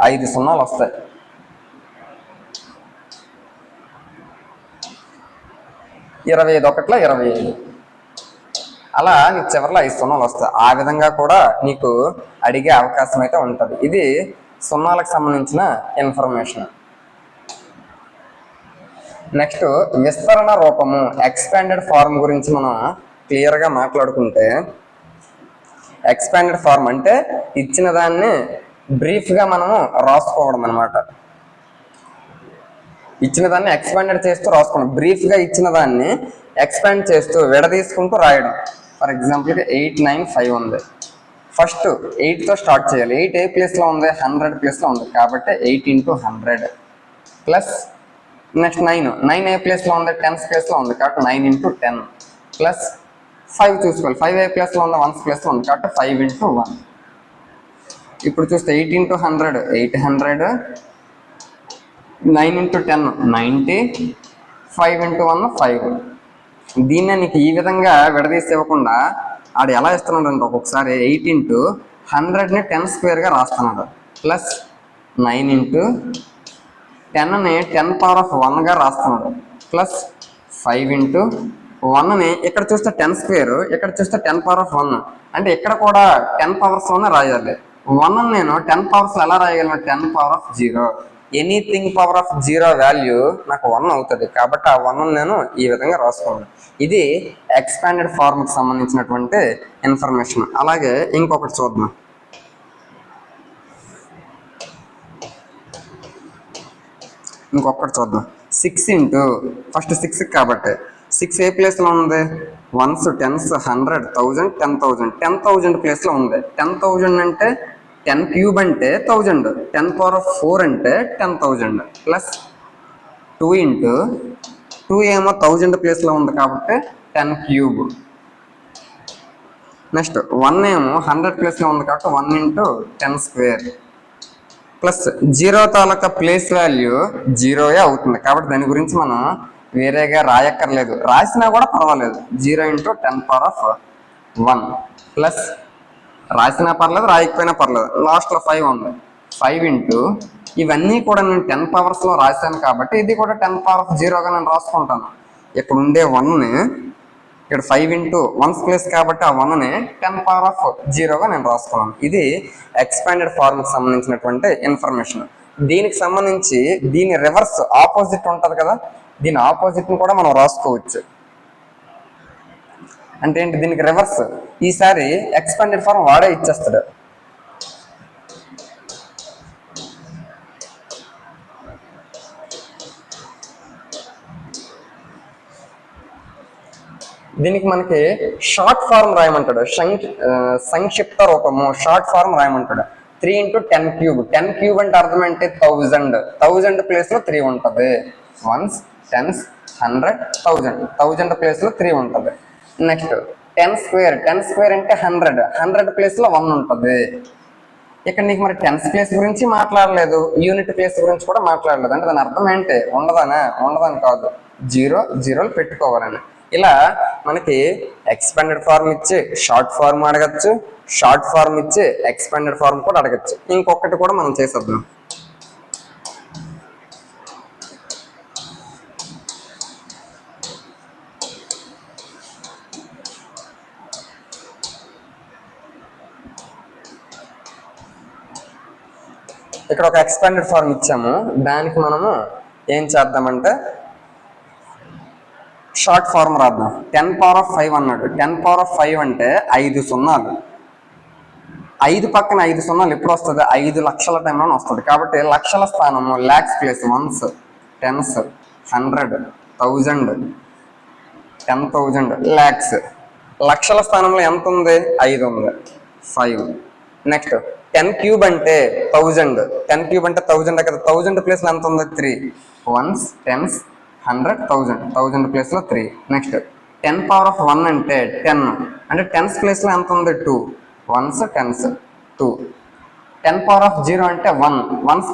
5 0లు వస్తాయి. ఇరవై 25 అలా నీకు చివరిలో 5 0లు వస్తాయి. ఆ విధంగా కూడా నీకు అడిగే అవకాశం అయితే ఉంటుంది. ఇది 0లకు సంబంధించిన ఇన్ఫర్మేషన్. నెక్స్ట్ విస్తరణ రూపము, ఎక్స్పాండెడ్ ఫార్మ్ గురించి మనం క్లియర్గా మాట్లాడుకుంటే, ఎక్స్పాండెడ్ ఫార్మ్ అంటే ఇచ్చిన దాన్ని బ్రీఫ్గా మనము రాసుకోవడం అనమాట. ఇచ్చిన దాన్ని ఎక్స్పాండెడ్ చేస్తూ రాసుకోవడం, బ్రీఫ్గా ఇచ్చిన దాన్ని ఎక్స్పాండ్ చేస్తూ విడదీసుకుంటూ రాయడం. ఫర్ ఎగ్జాంపుల్కి 895 ఉంది, ఫస్ట్ 8తో స్టార్ట్ చేయాలి. 8 ఏ ప్లేస్లో ఉంది, 100 ప్లేస్లో ఉంది కాబట్టి 8 × 100 ప్లస్ నెక్స్ట్ 9 ఏ ప్లేస్లో ఉంది, 10th ప్లేస్లో ఉంది కాబట్టి 9 × 10 ప్లస్ 5 చూసుకోవాలి. 5 ఏ ప్లేస్లో ఉంది, 1th ప్లేస్లో ఉంది కాబట్టి 5 × 1. ఇప్పుడు చూస్తే 8 × 100 800, 9 × 10 90, 5 × 1 5. దీన్నే నీకు ఈ విధంగా విడదీసి ఇవ్వకుండా ఆడు ఎలా ఇస్తున్నాడు అంటే ఒక్కొక్కసారి 8 × 100ని 10² రాస్తున్నాడు ప్లస్ 9 × 10ని 10⁻1 రాస్తున్నాడు ప్లస్ 5 × 1ని ఇక్కడ చూస్తే 10² ఇక్కడ చూస్తే 10⁻1 అంటే ఇక్కడ కూడా 10 పవర్స్లోనే రాయాలి. 1 నేను 10 పవర్స్లో ఎలా రాయగలను, 10⁻0. ఎనీథింగ్ పవర్ ఆఫ్ 0 వాల్యూ నాకు 1 అవుతుంది కాబట్టి ఆ 1 నేను ఈ విధంగా రాసుకున్నాను. ఇది ఎక్స్పాండెడ్ ఫార్మ్కి సంబంధించినటువంటి ఇన్ఫర్మేషన్. అలాగే ఇంకొకటి చూద్దాం. ఇంకొకటి చూద్దాం. 6 ఫస్ట్ 6 కాబట్టి 6 ఏ ప్లేస్లో ఉంది, 1s 10s 100 1000 10,000 10,000 ప్లేస్లో ఉంది. 10,000 అంటే 10³ అంటే 1000, 10⁻4 అంటే 10,000 ప్లస్ 2 × 2 ఏమో 1000 ప్లేస్లో ఉంది కాబట్టి 10³. నెక్స్ట్ 1 ఏమో 100 ప్లేస్లో ఉంది కాబట్టి 1 × 10² ప్లస్ 0 తాలూకా ప్లేస్ వాల్యూ 0 అవుతుంది కాబట్టి దాని గురించి మనం వేరేగా రాయక్కర్లేదు, రాసినా కూడా పర్వాలేదు. 0 × 10⁻1 ప్లస్ రాసినా పర్లేదు రాయకపోయినా పర్లేదు, లాస్ట్లో 5 ఉంది. 5 × ఇవన్నీ కూడా నేను 10 పవర్స్లో రాశాను కాబట్టి ఇది కూడా 10⁻0గా నేను రాసుకుంటాను. ఇక్కడ ఉండే 1ని ఇక్కడ 5 × 1's ప్లేస్ కాబట్టి ఆ 1ని 10⁻0గా నేను రాసుకున్నాను. ఇది ఎక్స్పాండెడ్ ఫార్మ్కి సంబంధించినటువంటి ఇన్ఫర్మేషన్. దీనికి సంబంధించి దీని రివర్స్ ఆపోజిట్ ఉంటుంది కదా, దీని ఆపోజిట్ని కూడా మనం రాసుకోవచ్చు. అంటే ఏంటి, దీనికి రివర్స్ ఈసారి ఎక్స్పాండెడ్ ఫార్మ్ వాడే ఇచ్చేస్తాడు. దీనికి మనకి షార్ట్ ఫార్మ్ రాయమంటాడు, సంక్షిప్త రూపము షార్ట్ ఫార్మ్ రాయమంటాడు. 3 × 10³ 10³ అంటే అర్థం ఏంటి, 1000 ప్లేస్లో 3 ఉంటుంది. 1s 10s 100 1000 ప్లేస్లో 3 ఉంటుంది. నెక్స్ట్ 10² అంటే 100 ప్లేస్లో 1 ఉంటుంది. ఇక్కడ నీకు మరి 10th ప్లేస్ గురించి మాట్లాడలేదు, యూనిట్ ప్లేస్ గురించి కూడా మాట్లాడలేదు. అంటే దాని అర్థం ఏంటి, ఉండదని కాదు, 0 పెట్టుకోవాలని. ఇలా మనకి ఎక్స్పాండెడ్ ఫార్మ్ ఇచ్చి షార్ట్ ఫార్మ్ అడగచ్చు, షార్ట్ ఫార్మ్ ఇచ్చి ఎక్స్పాండెడ్ ఫార్మ్ కూడా అడగచ్చు. ఇంకొకటి కూడా మనం చేసేద్దాం. ఇక్కడ ఒక ఎక్స్పాండెడ్ ఫార్మ్ ఇచ్చాము, దానికి మనము ఏం చేద్దామంటే షార్ట్ ఫార్మ్ రాద్దాం. 10⁻5 అన్నాడు. 10⁻5 అంటే 5 సున్నాలు. 5 పక్కన 5 సున్నాలు ఎప్పుడు వస్తుంది, 5 లక్షల టైంలో వస్తుంది. కాబట్టి లక్షల స్థానము lakhs place 1s 10s 100 1000 10,000 lakhs. లక్షల స్థానంలో ఎంత ఉంది, 5 ఉంది, 5. నెక్స్ట్ 10³ అంటే 1000, 10³ అంటే 1000 కదా, 1000 ప్లేస్లో ఎంత ఉంది, 3. 1s 10s 100 1000 ప్లేస్లో 3. నెక్స్ట్ 10⁻1 అంటే 10 అంటే 10th ప్లేస్లో ఎంత ఉంది, 2. 1s 10s 2. 10⁻0 అంటే 1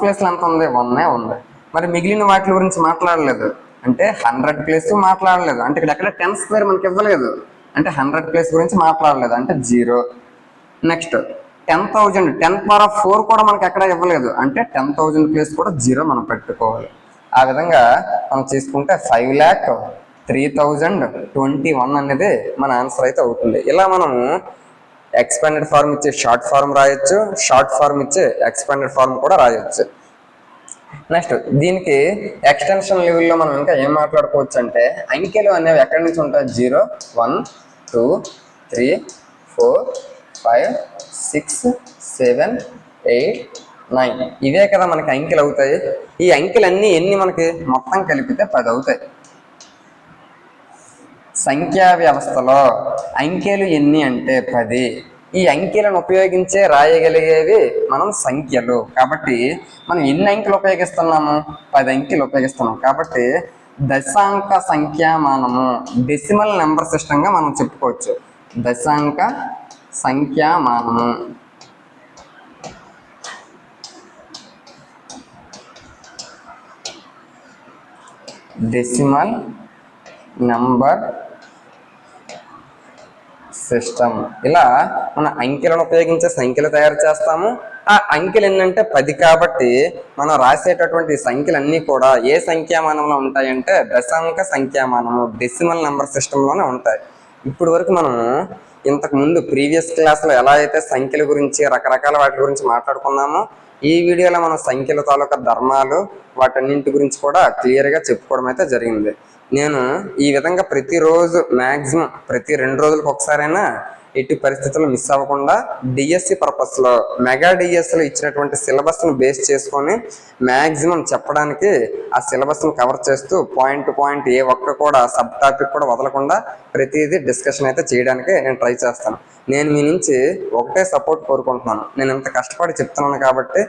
ప్లేస్లో ఎంత ఉంది, 1 ఉంది. మరి మిగిలిన వాటి గురించి మాట్లాడలేదు అంటే 100 ప్లేస్ మాట్లాడలేదు, అంటే ఇక్కడ ఎక్కడ 10² మనకి ఇవ్వలేదు అంటే 100 ప్లేస్ గురించి మాట్లాడలేదు అంటే 0. నెక్స్ట్ 10,000 10⁻4 కూడా మనకి ఎక్కడ ఇవ్వలేదు అంటే 10,000 ప్లేస్ కూడా 0 మనం పెట్టుకోవాలి. ఆ విధంగా మనం చేసుకుంటే 5,03,021 అనేది మన ఆన్సర్ అయితే అవుతుంది. ఇలా మనము ఎక్స్పాండెడ్ ఫార్మ్ ఇచ్చే షార్ట్ ఫార్మ్ రాయొచ్చు, షార్ట్ ఫార్మ్ ఇచ్చే ఎక్స్పాండెడ్ ఫార్మ్ కూడా రాయొచ్చు. నెక్స్ట్ దీనికి ఎక్స్టెన్షన్ లెవెల్లో మనం ఇంకా ఏం మాట్లాడుకోవచ్చు అంటే అంకెలు అనేవి ఎక్కడి నుంచి ఉంటాయి, 0 1 2 3 4 5 6 7 8 9 ఇవే కదా మనకి అంకెలు అవుతాయి. ఈ అంకెలన్నీ ఎన్ని మనకి మొత్తం కలిపితే 10 అవుతాయి. సంఖ్యా వ్యవస్థలో అంకెలు ఎన్ని అంటే 10. ఈ అంకెలను ఉపయోగించే రాయగలిగేవి మనం సంఖ్యలు. కాబట్టి మనం ఎన్ని అంకెలు ఉపయోగిస్తున్నాము? 10 అంకెలు ఉపయోగిస్తున్నాం. కాబట్టి దశాంక సంఖ్యామానము డెసిమల్ నెంబర్ సిస్టంగా మనం చెప్పుకోవచ్చు. దశాంక సంఖ్యామానము డెసిమల్ నంబర్ సిస్టమ్. ఇలా మన అంకెలను ఉపయోగించే సంఖ్యలు తయారు చేస్తాము. ఆ అంకెలు ఏంటంటే 10 కాబట్టి మనం రాసేటటువంటి సంఖ్యలన్నీ కూడా ఏ సంఖ్యామానంలో ఉంటాయంటే దశాంక సంఖ్యామానము డెసిమల్ నెంబర్ సిస్టంలోనే ఉంటాయి. ఇప్పుడు వరకు మనం ఇంతకు ముందు ప్రీవియస్ క్లాస్లో ఎలా అయితే సంఖ్యల గురించి రకరకాల వాటి గురించి మాట్లాడుకున్నామో ఈ వీడియోలో మనం సంఖ్యల తాలూకా ధర్మాలు వాటన్నింటి గురించి కూడా క్లియర్గా చెప్పుకోవడం అయితే జరిగింది. నేను ఈ విధంగా ప్రతిరోజు మ్యాక్సిమం ప్రతి 2 రోజులకు ఒకసారైనా ఎట్టి పరిస్థితుల్లో మిస్ అవ్వకుండా డిఎస్సి పర్పస్లో మెగా డిఎస్సిలో ఇచ్చినటువంటి సిలబస్ను బేస్ చేసుకొని మ్యాక్సిమం చెప్పడానికి ఆ సిలబస్ను కవర్ చేస్తూ పాయింట్ టు పాయింట్ ఏ ఒక్క కూడా సబ్ టాపిక్ కూడా వదలకుండా ప్రతిదీ డిస్కషన్ అయితే చేయడానికి నేను ట్రై చేస్తాను. నేను మీ నుంచి ఒకటే సపోర్ట్ కోరుకుంటున్నాను. నేను ఇంత కష్టపడి చెప్తున్నాను కాబట్టి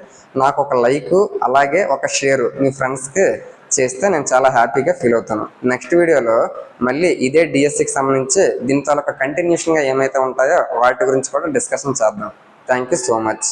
నాకు ఒక లైక్ అలాగే ఒక షేరు మీ ఫ్రెండ్స్కి చేస్తే నేను చాలా హ్యాపీగా ఫీల్ అవుతాను. నెక్స్ట్ వీడియోలో మళ్ళీ ఇదే డిఎస్సికి సంబంధించి దీని తాలూకా కంటిన్యూషన్గా ఏమైతే ఉంటాయో వాటి గురించి కూడా డిస్కషన్ చేద్దాం. Thank you so much.